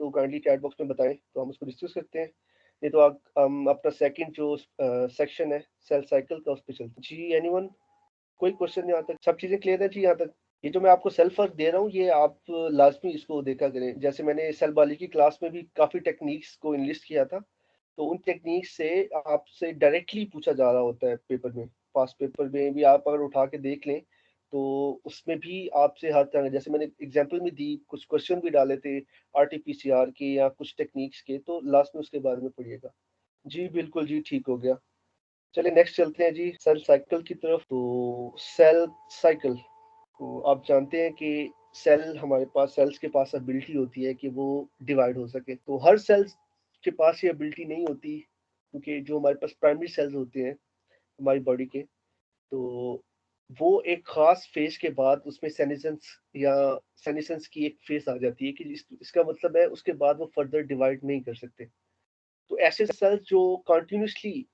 तो kindly chat box में बताएं तो हम उसको डिस्कस करते हैं। नहीं तो आप हम अपना सेकंड जो सेक्शन है सेल साइकिल का उस पर चलते हैं। जी एनीवन, कोई क्वेश्चन यहाँ तक? सब चीजें क्लियर है जी यहाँ तक? ये जो मैं आपको सेल फर्क दे रहा हूँ ये आप लाजमी इसको देखा करें। जैसे मैंने सेल बायोलॉजी की क्लास में भी काफी टेक्निक्स को इनलिस्ट किया था, तो उन टेक्निक्स से आपसे डायरेक्टली पूछा जा रहा होता है पेपर में। पास पेपर में भी आप अगर उठा के देख लें तो उसमें भी आपसे हर तरह, जैसे मैंने एग्जांपल में दी, कुछ क्वेश्चन भी डाले थे आरटीपीसीआर के या कुछ टेक्निक्स के, तो लास्ट में उसके बारे में पढ़िएगा। जी बिल्कुल जी, ठीक हो गया। चलिए नेक्स्ट चलते हैं जी सेल साइकिल की तरफ। तो सेल साइकिल, तो आप जानते हैं कि सेल हमारे पास, सेल्स के पास एबिलिटी होती है कि वो डिवाइड हो सके। तो हर सेल्स के पास ये एबिलिटी नहीं होती, क्योंकि जो हमारे पास प्राइमरी सेल्स होते हैं हमारी बॉडी के, तो वो एक खास फेज के बाद उसमें सेनेसेंस या सेनेसेंस की एक फेज आ जाती है कि इसका मतलब है उसके बाद वो फर्दर डिवाइड नहीं कर सकते। तो ऐसे सेल्स जो कंटिन्यूसली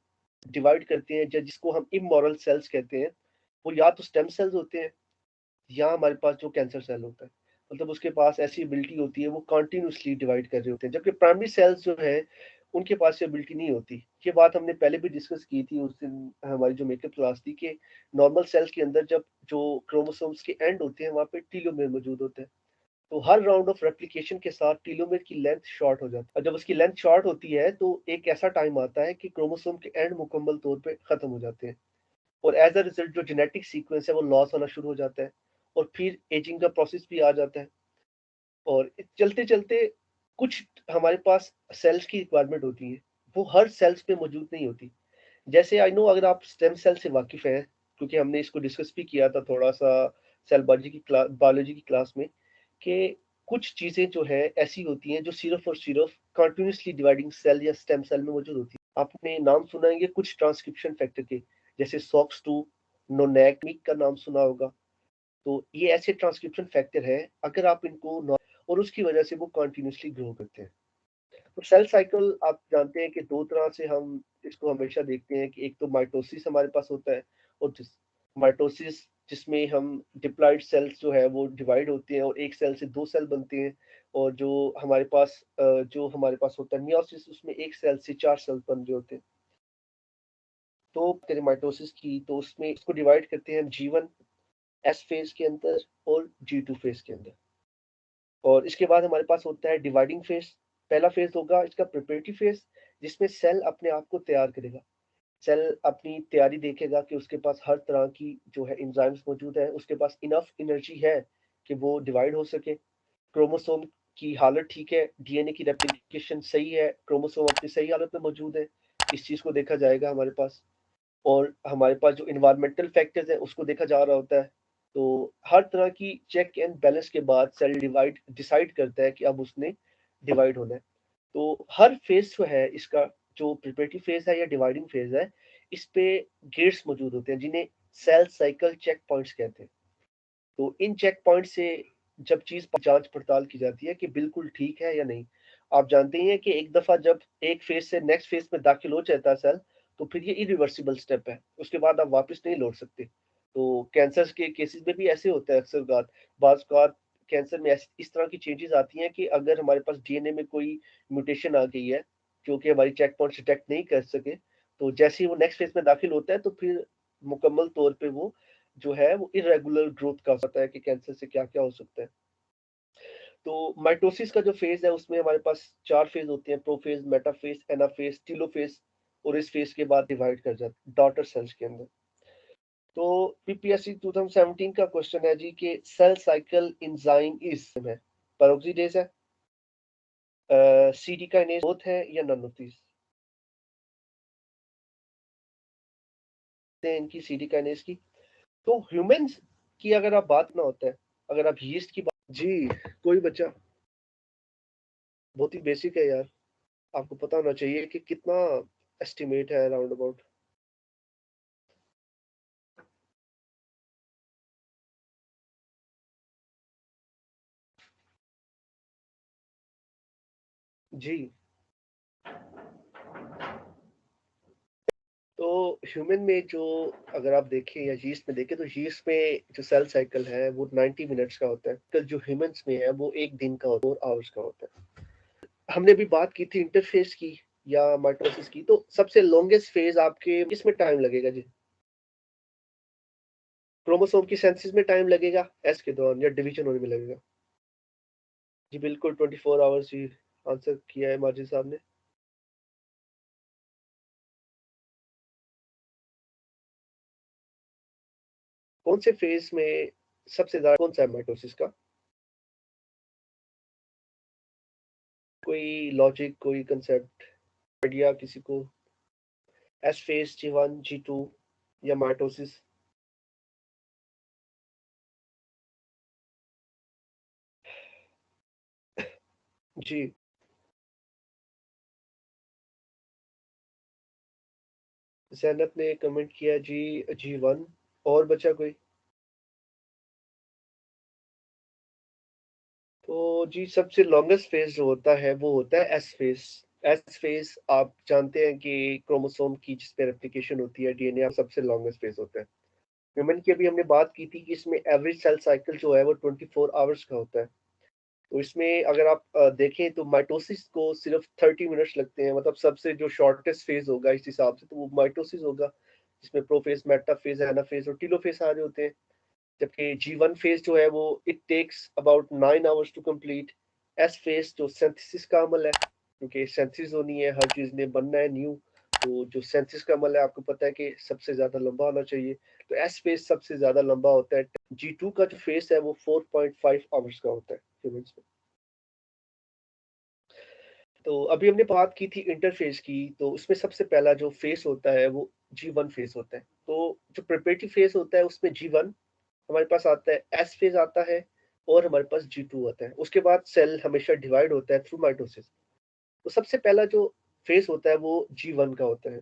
डिवाइड करते हैं, जिसको हम इमोरल सेल्स कहते हैं, वो या तो स्टेम सेल्स होते हैं या हमारे पास जो कैंसर सेल होता है, मतलब उसके पास ऐसी एबिलिटी होती है वो कंटिन्यूसली डिवाइड कर रहे होते हैं। जबकि प्राइमरी सेल्स जो है उनके पास ये एबिलिटी नहीं होती। ये बात हमने पहले भी डिस्कस की थी उस दिन हमारी जो मेकअप क्लास थी, कि नॉर्मल सेल्स के अंदर जब जो क्रोमोसोम्स के एंड होते हैं वहाँ पे टीलोमेर मौजूद होते हैं। तो हर राउंड ऑफ रेप्लिकेशन के साथ टीलोमेर की लेंथ शॉर्ट हो जाती है, और जब उसकी लेंथ शॉर्ट होती है तो एक ऐसा टाइम आता है कि क्रोमोसोम के एंड मुकम्मल तौर पे खत्म हो जाते हैं, और एज अ रिजल्ट जो जेनेटिक सीक्वेंस है वो लॉस होना शुरू हो जाता है, और फिर एजिंग का प्रोसेस भी आ जाता है। और चलते चलते कुछ हमारे पास सेल्स की रिक्वायरमेंट होती है, वो हर सेल्स में मौजूद नहीं होती। जैसे आई नो, अगर आप स्टेम सेल से वाकिफ हैं, क्योंकि हमने इसको डिस्कस भी किया था थोड़ा सा सेल बायोलॉजी की क्लास में, कि कुछ चीजें जो है ऐसी होती हैं जो सिर्फ और सिर्फ कंटिन्यूसली डिवाइडिंग सेल या स्टेम सेल में मौजूद होती है। आपने नाम सुना है कुछ ट्रांसक्रिप्शन फैक्टर के, जैसे सॉक्स2, नोनैक का नाम सुना होगा। तो ये ऐसे ट्रांसक्रिप्शन फैक्टर है, अगर आप इनको और उसकी वजह से वो कंटिन्यूसली ग्रो करते हैं। तो सेल साइकिल आप जानते हैं कि दो तरह से हम इसको हमेशा देखते हैं, कि एक तो माइटोसिस हमारे पास होता है, और माइटोसिस जिसमें हम डिप्लॉइड सेल्स जो है वो डिवाइड होते हैं और एक सेल से दो सेल बनते हैं। और जो हमारे पास होता है मियोसिस, उसमें एक सेल से चार सेल बन रहे होते हैं। तो तेरे माइटोसिस की, तो उसमें इसको डिवाइड करते हैं G1 एस फेज के अंदर और G2 फेज के अंदर। और इसके बाद हमारे पास होता है डिवाइडिंग फेज। पहला फेज होगा इसका प्रिपरेटरी फेज, जिसमें सेल अपने आप को तैयार करेगा। सेल अपनी तैयारी देखेगा कि उसके पास हर तरह की जो है एंजाइम्स मौजूद है, उसके पास इनफ एनर्जी है कि वो डिवाइड हो सके। क्रोमोसोम की हालत ठीक है, डीएनए की रेप्लिकेशन सही है, क्रोमोसोम अपनी सही हालत में मौजूद है, इस चीज को देखा जाएगा हमारे पास। और हमारे पास जो इन्वायरमेंटल फैक्टर्स है उसको देखा जा रहा होता है। तो हर तरह की चेक एंड बैलेंस के बाद सेल डिसाइड करता है कि अब उसने डिवाइड होना है। तो हर फेज जो है इसका, जो प्रिपरेटरी फेज है या डिवाइडिंग फेज है, इस पे गेट्स मौजूद होते हैं जिन्हें सेल साइकिल चेक पॉइंट्स कहते हैं। तो इन चेक पॉइंट से जब चीज जांच पड़ताल की जाती है कि बिल्कुल ठीक है या नहीं। आप जानते ही हैं कि एक दफा जब एक फेज से नेक्स्ट फेज में दाखिल हो जाता है सेल, तो फिर ये इरिवर्सिबल स्टेप है, उसके बाद आप वापस नहीं लौट सकते। तो कैंसर के केसेस में भी ऐसे होता है अक्सर बात कैंसर में इस तरह की चेंजेस आती हैं कि अगर हमारे पास डीएनए में कोई म्यूटेशन आ गई है जो कि हमारी चेक पॉइंट डिटेक्ट नहीं कर सके, तो जैसे ही वो नेक्स्ट फेज में दाखिल होता है तो फिर मुकम्मल तौर पे वो जो है वो इरेगुलर ग्रोथ का होता है कि कैंसर से क्या क्या हो सकता है। तो माइटोसिस का जो फेज है उसमें हमारे पास चार फेज होते हैं: प्रोफेज, मेटाफेज, एनाफेज, टीलोफेज। और इस फेज के बाद डिवाइड कर जाते हैं डॉटर सेल्स के अंदर। तो पीपीएससी 2017 का क्वेश्चन है जी कि सेल साइकिल एंजाइम इज है पेरोक्सीडेज है, सीडी काइनेज बोथ है या नन ऑफ दीस। इनकी सीडी काइनेज की, तो ह्यूमंस की अगर आप बात ना होता है, अगर आप यीस्ट की बात जी, कोई बच्चा, बहुत ही बेसिक है यार, आपको पता होना चाहिए कि कितना एस्टिमेट है राउंड अबाउट। जी, तो ह्यूमन में जो, अगर आप देखें या यीस्ट में देखें, तो यीस्ट में जो सेल साइकिल है वो 90 मिनट्स का होता है, तो जो ह्यूमंस में है वो एक दिन का होता है, 4 आवर्स का होता है। हमने अभी बात की थी इंटरफेज की या माइटोसिस की, तो सबसे लॉन्गेस्ट फेज आपके किसमें टाइम लगेगा जी? क्रोमोसोम की सिंथेसिस में टाइम लगेगा, एस के दौरान, या डिवीजन होने में लगेगा? जी बिल्कुल 24 आवर्स जी, आंसर किया है माजिद साहब ने। कौन से फेज में सबसे ज्यादा कौन सा है माइटोसिस का? कोई लॉजिक, कोई कंसेप्ट, आइडिया किसी को? एस फेज, G1, G2 या माइटोसिस? जी, जैनब ने कमेंट किया जी G1। और बचा कोई? तो जी सबसे लॉन्गेस्ट फेज जो होता है वो होता है एस फेज। एस फेज आप जानते हैं कि क्रोमोसोम की जिस पे रेप्लिकेशन होती है डीएनए, सबसे लॉन्गेस्ट फेज होता है। ह्यूमन की अभी हमने बात की थी कि इसमें एवरेज सेल साइकिल जो है वो 24 आवर्स का होता है। तो इसमें अगर आप देखें तो माइटोसिस को सिर्फ 30 मिनट्स लगते हैं, मतलब सबसे जो शॉर्टेस्ट फेज होगा इस हिसाब से तो वो माइटोसिस होगा, जिसमें प्रोफेज, मेटाफेज, एनाफेज और टीलोफेज आ रहे होते हैं। जबकि G1 फेज जो है वो it takes about 9 hours to complete. S phase जो सिंथेसिस का अमल है, क्योंकि सिंथेसिस होनी है, हर चीज ने बनना है न्यू, तो जो सिंथेसिस का अमल है आपको पता है कि सबसे ज्यादा लंबा होना चाहिए, तो एस फेज सबसे ज्यादा लंबा होता है। G2 का जो फेज है वो 4.5 आवर्स का होता है ह्यूमंस में। तो अभी हमने बात की थी इंटरफेज की, तो उसमें सबसे पहला जो फेज होता है वो G1 फेज होता है। तो जो प्रिपरेटरी फेज होता है उसमें G1 हमारे पास आता है, एस फेज आता है, और हमारे पास G2 आता है। उसके बाद सेल हमेशा डिवाइड होता है थ्रू माइटोसिस। तो सबसे पहला जो फेज होता है वो G1 का होता है।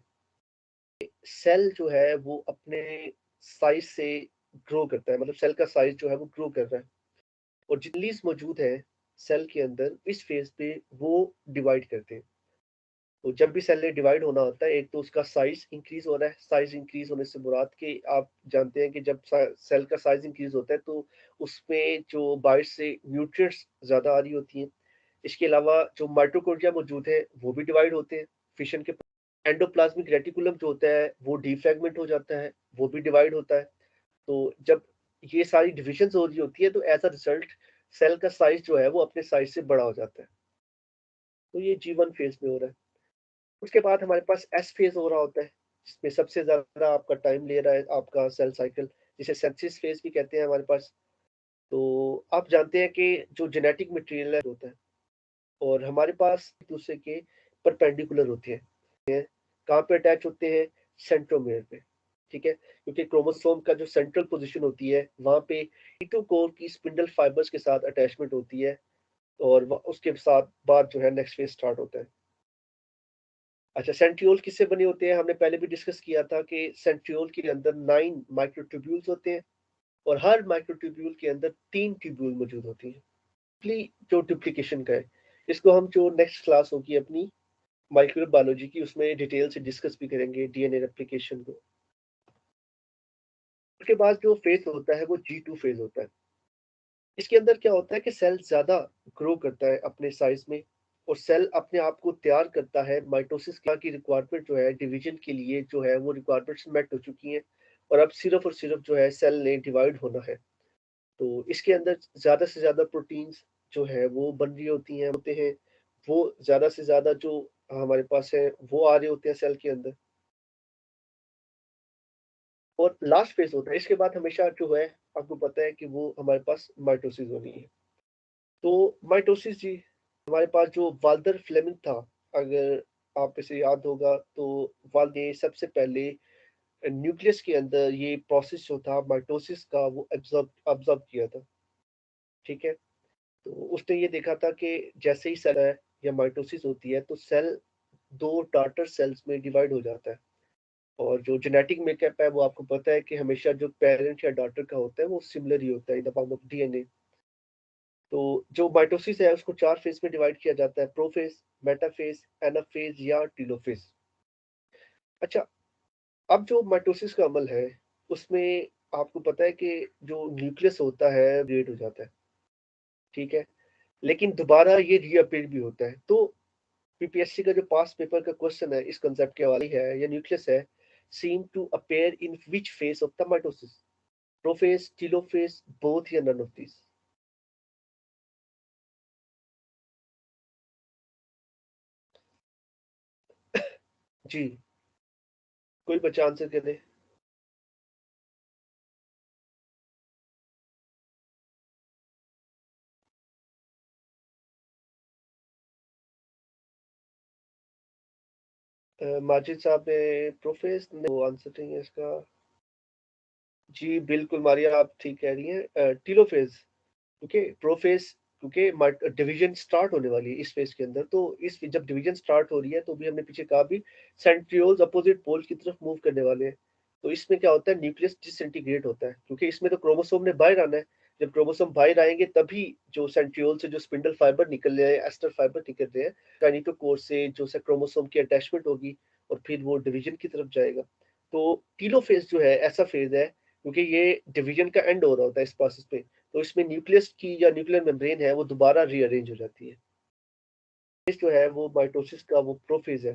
सेल जो है वो अपने साइज से ग्रो करता है, मतलब सेल का साइज जो है वो ग्रो कर रहा है, और जितनी मौजूद है सेल के अंदर इस फेज पे वो डिवाइड करते हैं। तो जब भी सेल ने डिवाइड होना होता है, एक तो उसका साइज इंक्रीज हो रहा है। साइज इंक्रीज होने से मुराद कि आप जानते हैं कि जब सेल का साइज इंक्रीज होता है तो उसमें जो बाहर से न्यूट्रिएंट्स ज्यादा आ रही होती हैं। इसके अलावा जो माइटोकॉन्ड्रिया मौजूद है वो भी डिवाइड होते हैं फिशन के। एंडोप्लाज्मिक रेटिकुलम जो होता है वो डीफ्रैगमेंट हो जाता है, वो भी डिवाइड होता है। तो जब ये सारी डिविजन हो रही होती है तो एज अ रिजल्ट सेल का साइज जो है वो अपने साइज से बड़ा हो जाता है। तो ये G1 फेज में हो रहा है। उसके बाद हमारे पास एस फेज हो रहा होता है, जिसमें सबसे ज्यादा आपका टाइम ले रहा है आपका सेल साइकिल, जिसे सेंसिस फेज भी कहते हैं हमारे पास। तो आप जानते हैं कि जो जेनेटिक मटेरियल होता है और हमारे पास एक दूसरे के परपेंडिकुलर होते हैं। कहाँ पे अटैच होते हैं? सेंट्रोमियर पे। ठीक है, क्योंकि क्रोमोसोम का जो सेंट्रल पोजीशन होती है वहां पे कोर की स्पिंडल फाइबर्स के साथ अटैचमेंट होती है, और उसके साथ बाद जो है नेक्स्ट फेज स्टार्ट होता है। अच्छा, सेंट्रियोल किससे बने होते हैं? हमने पहले भी डिस्कस किया था कि सेंट्रियोल के अंदर 9 माइक्रोट्यूब्यूल्स होते हैं, और हर माइक्रोट्यूब्यूल के अंदर 3 ट्यूब्यूल मौजूद होती हैं। जो डुप्लीकेशन का है, इसको हम जो नेक्स्ट क्लास होगी अपनी माइक्रोबायोलॉजी की, उसमें डिटेल से डिस्कस भी करेंगे डीएनए रेप्लिकेशन को। उसके बाद जो फेज होता है वो G2 फेज होता है। इसके अंदर क्या होता है कि सेल ज्यादा ग्रो करता है अपने साइज में, और सेल अपने आप को तैयार करता है माइटोसिस की रिक्वायरमेंट जो है डिवीजन के लिए, जो है वो रिक्वायरमेंट्स मेट हो चुकी हैं, और अब सिर्फ और सिर्फ जो है सेल ने डिवाइड होना है। तो इसके अंदर ज्यादा से ज्यादा प्रोटीन्स जो है वो बन रही होते हैं, वो ज्यादा से ज्यादा जो हमारे पास है वो आ रहे होते हैं सेल के अंदर। और लास्ट फेज होता है इसके बाद हमेशा जो है, आपको पता है कि वो हमारे पास माइटोसिस होनी है। तो माइटोसिस जी, हमारे पास जो वाल्टर फ्लेमिंग था, अगर आप इसे याद होगा, तो वाल्टर ने सबसे पहले न्यूक्लियस के अंदर ये प्रोसेस जो था माइटोसिस का वो ऑब्जर्व ऑब्जर्व किया था। ठीक है, तो उसने ये देखा था कि जैसे ही सेल है या माइटोसिस होती है तो सेल दो डाटर सेल्स में डिवाइड हो जाता है, और जो जेनेटिक मेकअप है वो आपको पता है कि हमेशा जो पेरेंट या डॉटर का होता है वो सिमिलर ही होता है in the form of DNA. तो जो माइटोसिस है उसको 4 फेज में डिवाइड किया जाता है: प्रोफेज, मेटाफेज, एनाफेज या टीलोफेज। अच्छा, अब जो माइटोसिस का अमल है उसमें आपको पता है कि जो न्यूक्लियस होता है डिवाइड हो जाता है। ठीक है, लेकिन दोबारा ये रीअपीयर भी होता है। तो पीपीएससी का जो पास्ट पेपर का क्वेश्चन है इस कंसेप्ट के वाली है या न्यूक्लियस है, seem to appear in which phase of the mitosis? Prophase, telophase, both या नन ऑफ दीज? जी, कोई बच्चा आंसर कर दे। माजिद साहब ने प्रोफेज वो आंसर नहीं है इसका। जी बिल्कुल मारिया, आप ठीक कह रही हैं। Telophase, okay. प्रोफेज क्योंकि डिवीजन स्टार्ट होने वाली है इस फेज के अंदर, तो इस जब डिवीजन स्टार्ट हो रही है तो भी हमने पीछे कहा भी सेंट्रियोल्स अपोजिट पोल की तरफ मूव करने वाले हैं। तो इसमें क्या होता है, न्यूक्लियस डिसइंटीग्रेट होता है क्योंकि इसमें तो क्रोमोसोम ने बाहर आना है। जब क्रोमोसोम बाहर आएंगे तभी जो सेंट्रियोल से जो स्पिंडल फाइबर निकल रहे हैं, एस्टर फाइबर निकल रहे हैं, काइनेटोकोर से जो से क्रोमोसोम की अटैचमेंट होगी और फिर वो डिवीजन की तरफ जाएगा। तो टीलोफेज जो है ऐसा फेज है क्योंकि ये डिवीजन का एंड हो रहा होता है इस प्रोसेस पे। तो इसमें न्यूक्लियस की या न्यूक्लियर मेम्ब्रेन है वो दोबारा रीअरेंज हो जाती है। फेज जो है वो माइटोसिस का वो प्रोफेज है।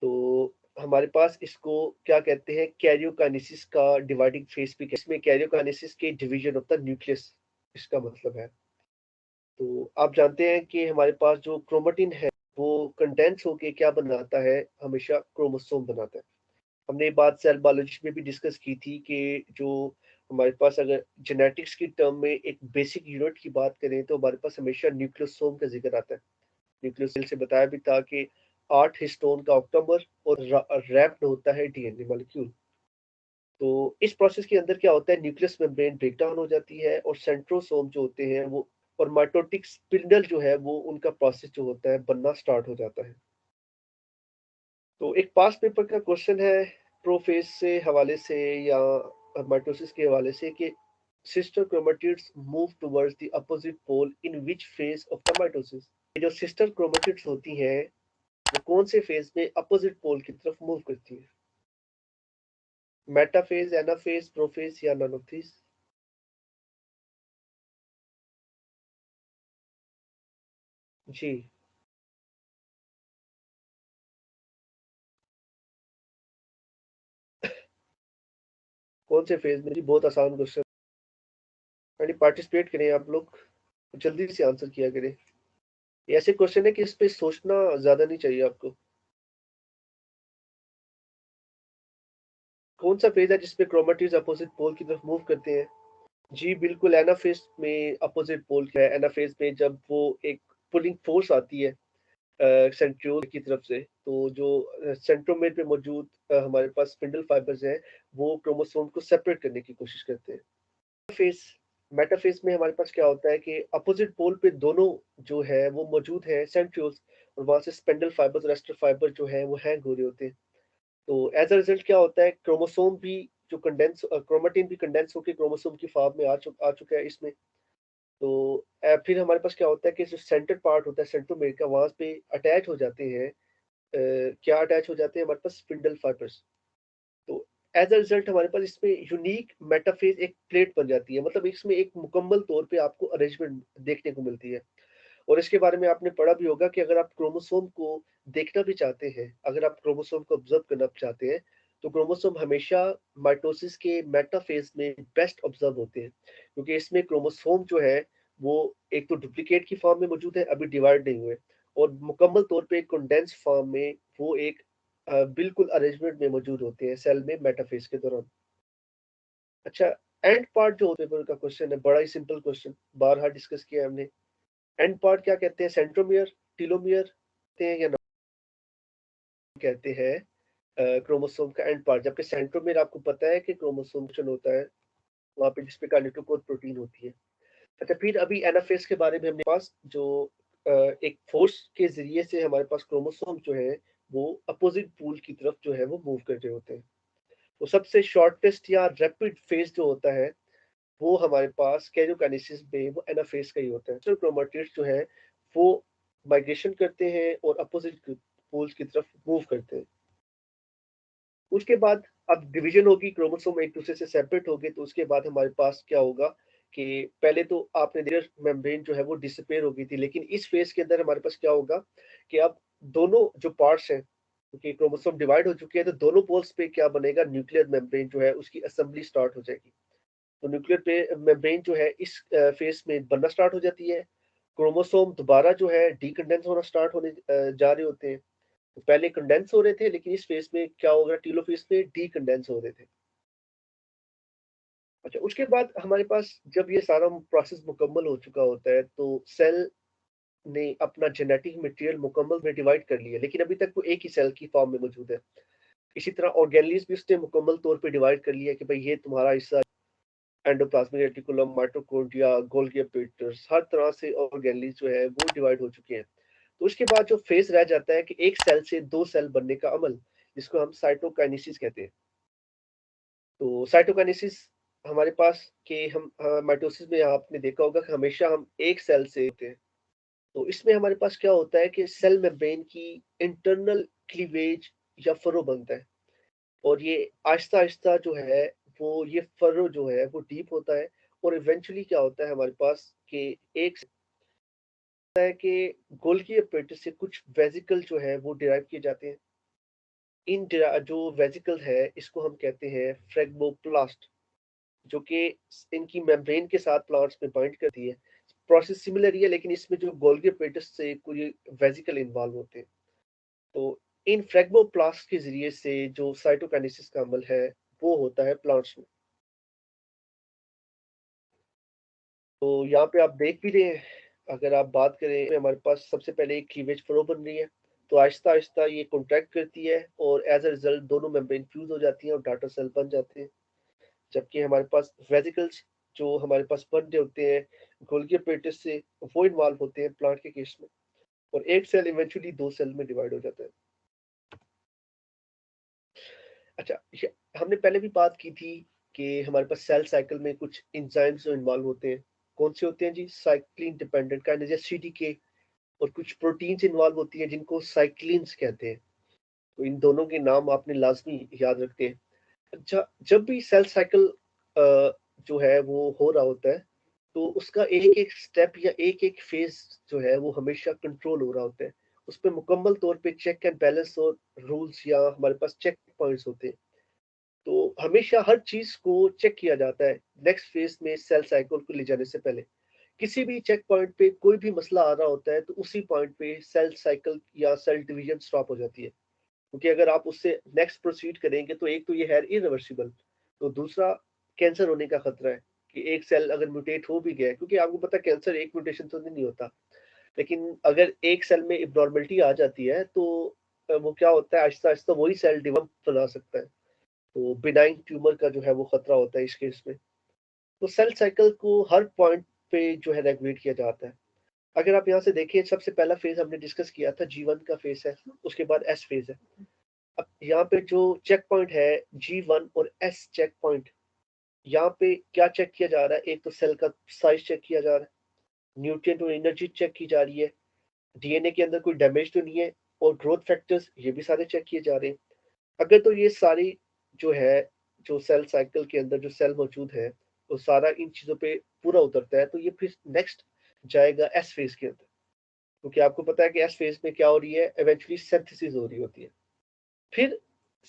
तो हमारे पास इसको क्या कहते हैं, कैरियोकाइनेसिस का डिवाइडिंग फेज भी कहते हैं। इसमें कैरियोकाइनेसिस के डिवीजन ऑफ द न्यूक्लियस इसका मतलब है। तो आप जानते हैं कि हमारे पास जो क्रोमेटिन है वो कंडेंस होके क्या बनाता है, हमेशा क्रोमोसोम बनाता है। हमने ये बात सेल बायोलॉजी में भी डिस्कस की थी कि जो हमारे पास अगर जेनेटिक्स की टर्म में एक बेसिक यूनिट की बात करें तो हमारे पास हमेशा न्यूक्लियोसोम का जिक्र आता है। न्यूक्लियोसिल से बताया भी था कि 8 हिस्टोन का ऑक्टोबर और रैप्ड होता है डीएनए मॉलिक्यूल। तो इस प्रोसेस के अंदर क्या होता है, न्यूक्लियस मेम्ब्रेन ब्रेक डाउन हो जाती है और सेंट्रोसोम जो होते हैं वो और माइटोटिक स्पिंडल जो है वो उनका प्रोसेस जो होता है बनना स्टार्ट हो जाता है। तो एक पास्ट पेपर का क्वेश्चन है प्रोफेज से हवाले से या माइटोसिस के हवाले से कि sister chromatids move towards the opposite pole in which phase of the mitosis? ये जो सिस्टर क्रोमेटिड्स होती हैं वो कौन से फेज में अपोजिट पोल की तरफ मूव करती है? मेटाफेज, एनाफेज, प्रोफेज या नन ऑफ दीस? जी, कौन से फेज में? जी बहुत आसान क्वेश्चन। यानी पार्टिसिपेट करें आप लोग, जल्दी से आंसर किया करें। ये ऐसे क्वेश्चन है कि इस पे सोचना ज्यादा नहीं चाहिए आपको। कौन सा फेज है जिसपे क्रोमेटिड्स अपोजिट पोल की तरफ मूव करते हैं? जी बिल्कुल, एनाफेज में अपोजिट पोल है। एनाफेज में जब वो एक पुलिंग फोर्स आती है सेंट्रियोल की तरफ से, तो जो सेंट्रोमेर पे मौजूद हमारे पास स्पिंडल फाइबर्स हैं वो क्रोमोसोम को सेपरेट करने की कोशिश करते हैं। फेज, मेटाफेज में हमारे पास क्या होता है कि अपोजिट पोल पे दोनों जो है वो मौजूद है सेंट्रियोल्स, और वहां से स्पिंडल फाइबर्स और एस्टर फाइबर जो है वो हैंग हो रहे होते हैं। तो एज अ रिजल्ट क्या होता है, क्रोमोसोम भी जो कंडेंस क्रोमेटिन भी कंडेंस होकर क्रोमोसोम की फॉर्म में आ चुका है इसमें। तो फिर हमारे पास क्या होता है कि जो सेंटर पार्ट होता है सेंट्रोमेर का, वहां पे अटैच हो जाते हैं क्या अटैच हो जाते हैं हमारे पास स्पिंडल फाइबर्स। तो एज अ रिजल्ट हमारे पास इसमें यूनिक मेटाफेज एक प्लेट बन जाती है, मतलब इसमें एक मुकम्मल तौर पे आपको अरेंजमेंट देखने को मिलती है। और इसके बारे में आपने पढ़ा भी होगा कि अगर आप क्रोमोसोम को देखना भी चाहते हैं, अगर आप क्रोमोसोम को ऑब्जर्व करना चाहते हैं, तो क्रोमोसोम हमेशा माइटोसिस के मेटाफेज में बेस्ट ऑब्जर्व होते हैं क्योंकि इसमें क्रोमोसोम जो है वो एक तो डुप्लीकेट की फॉर्म में मौजूद है, अभी डिवाइड नहीं हुए, और मुकम्मल तौर पे एक कंडेंस फॉर्म में वो एक बिल्कुल अरेंजमेंट में मौजूद होते हैं सेल में मेटाफेज के दौरान। अच्छा, एंड पार्ट जो पेपर का क्वेश्चन है बड़ा ही सिंपल क्वेश्चन, बारहा डिस्कस किया है हमने। एंड पार्ट क्या कहते हैं, सेंट्रोमियर, टीलोमियर कहते हैं या कहते हैं क्रोमोसोम का एंड पार्ट? जबकि सेंट्रोमियर आपको पता है कि क्रोमोसोम होता है वहां पे जिसपे काइनेटोकोर प्रोटीन होती है। अच्छा, फिर अभी एनाफेज के बारे में हमने पास जो एक फोर्स के जरिए से हमारे पास क्रोमोसोम जो है वो अपोजिट पोल की तरफ जो है वो मूव कर रहे होते हैं। तो सबसे शॉर्टेस्ट या रैपिड फेज जो होता है वो हमारे पास कैरियोकाइनेसिस में वो एनाफेज का ही होता है। क्रोमेटिड्स जो है वो माइग्रेशन करते हैं और अपोजिट पोल्स की तरफ मूव करते हैं। उसके बाद अब डिवीजन होगी, क्रोमोसोम एक दूसरे से सेपरेट होंगे, तो उसके बाद हमारे पास क्या होगा कि पहले तो आपने मेम्ब्रेन जो है वो डिसअपेयर हो गई थी, लेकिन इस फेज के अंदर हमारे पास क्या होगा कि अब दोनों जो पार्ट्स हैं, क्योंकि क्रोमोसोम डिवाइड हो चुके हैं, तो दोनों पोल्स पे क्या बनेगा, न्यूक्लियर मेम्ब्रेन जो है उसकी असेंबली स्टार्ट हो जाएगी। तो न्यूक्लियर पे मेम्ब्रेन जो है इस फेज में बनना स्टार्ट हो जाती है। क्रोमोसोम दोबारा जो है डीकंडेंस होना स्टार्ट होने जा रहे होते हैं। तो पहले कंडेंस हो रहे थे, लेकिन इस फेज में क्या होगा, टीलोफेज में डीकंडेंस हो रहे थे। अच्छा, उसके बाद हमारे पास जब ये सारा प्रोसेस मुकम्मल हो चुका होता है, तो सेल ने अपना जेनेटिक मटेरियल मुकम्मल में डिवाइड कर लिया, लेकिन अभी तक वो एक ही सेल की फॉर्म में मौजूद है। इसी तरह ऑर्गेनेल्स भी उसने मुकम्मल तौर पे डिवाइड कर लिया कि भाई ये तुम्हारा हिस्सा, एंडोप्लाज्मिक रेटिकुलम, माइटोकॉन्ड्रिया, गोल्गी एपिटल्स, हर तरह से ऑर्गेनेल्स जो है वो डिवाइड हो चुके हैं। तो उसके बाद जो फेज रह जाता है कि एक सेल से दो सेल बनने का अमल, जिसको हम साइटोकाइनेसिस कहते हैं। तो साइटोकाइनेसिस हमारे पास के हम माइटोसिस में आपने देखा होगा कि हमेशा हम एक सेल से होते हैं। तो इसमें हमारे पास क्या होता है कि सेल मेम्ब्रेन की इंटरनल क्लीवेज या फरो बनता है, और ये आहिस्ता आहिस्ता जो है वो ये फरो जो है वो डीप होता है, और इवेंचुअली क्या होता है हमारे पास कि एक होता है कि गोल्गी एपिटस से कुछ वेसिकल जो है वो डिराइव किए जाते हैं। जो वेसिकल है इसको हम कहते हैं फ्रेगमोप्लास्ट, जो कि इनकी मेम्ब्रेन के साथ प्लांट्स में बाइंड करती है। प्रोसेस सिमिलर ही है, लेकिन इसमें जो गोल्गी एपिटस से कोई वेसिकल इन्वॉल्व होते हैं। तो इन फ्रेगमोप्लास्ट के जरिए से जो साइटोकाइनेसिस का अमल है वो होता है प्लांट्स में। तो यहाँ पे आप देख भी रहे हैं, अगर आप बात करें, हमारे पास सबसे पहले एक क्लीवेज फ्लो बन रही है। तो आहिस्ता आहिस्ता ये कॉन्ट्रैक्ट करती है, और एज अ रिजल्ट दोनों मेम्ब्रेन फ्यूज हो जाती हैं और डाटर सेल बन जाते हैं। जबकि हमारे पास वेसिकल्स जो हमारे पास बन रहे होते हैं गोल्गी एपिटस से, वो इन्वॉल्व होते हैं प्लांट के केस में, और एक सेल इवेंचुअली दो सेल में डिवाइड हो जाता है। अच्छा, हमने पहले भी बात की थी कि हमारे पास सेल साइकिल में कुछ एंजाइम्स जो इन्वॉल्व होते हैं। कौन से होते हैं जी? साइक्लिन डिपेंडेंट काइनेज या सीडीके, और कुछ प्रोटीन्स इन्वॉल्व होती हैं जिनको साइक्लिन्स कहते हैं। तो इन दोनों के नाम आपने लाजमी याद रखते हैं। अच्छा, जब भी सेल साइकिल जो है वो हो रहा होता है, तो उसका एक एक स्टेप या एक एक फेज जो है वो हमेशा कंट्रोल हो रहा होता है। उस पर मुकम्मल तौर पे चेक एंड बैलेंस और रूल्स या हमारे पास चेक पॉइंट्स होते हैं। तो हमेशा हर चीज को चेक किया जाता है नेक्स्ट फेज में सेल साइकिल को ले जाने से पहले। किसी भी चेक पॉइंट पे कोई भी मसला आ रहा होता है, तो उसी पॉइंट पे सेल साइकिल या सेल डिवीजन स्टॉप हो जाती है, क्योंकि अगर आप उससे नेक्स्ट प्रोसीड करेंगे तो एक तो ये है इरिवर्सिबल, तो दूसरा कैंसर होने का खतरा है कि एक सेल अगर म्यूटेट हो भी गया है, क्योंकि आपको पता है कैंसर एक म्यूटेशन तो नहीं होता, लेकिन अगर एक सेल में इब्नॉर्मलिटी आ जाती है तो वो क्या होता है, आहिस्ता आहिस्ता वही सेल डिवेलप बना सकता है। तो बिनाइन ट्यूमर का जो है वो खतरा होता है इस केस में। तो सेल साइकिल को हर पॉइंट पे जो है रेगुलेट किया जाता है। अगर आप यहाँ से देखिए, सबसे पहला फेज हमने डिस्कस किया था G1 का फेज है, उसके बाद S फेज है। अब यहाँ पे जो चेक पॉइंट है G1 और S चेक पॉइंट, यहाँ पे क्या चेक किया जा रहा है? एक तो सेल का साइज चेक किया जा रहा है, न्यूट्रिएंट और एनर्जी चेक की जा रही है, डीएनए के अंदर कोई डैमेज तो नहीं है, और ग्रोथ फैक्टर्स ये भी सारे चेक किए जा रहे हैं। अगर तो ये सारी जो है, जो सेल साइकिल के अंदर जो सेल मौजूद है, वो सारा इन चीजों पे पूरा उतरता है, तो ये फिर नेक्स्ट जाएगा एस फेज के अंदर, क्योंकि आपको पता है कि एस फेज में क्या हो रही है, इवेंचुअली सिंथेसिस हो रही होती है। फिर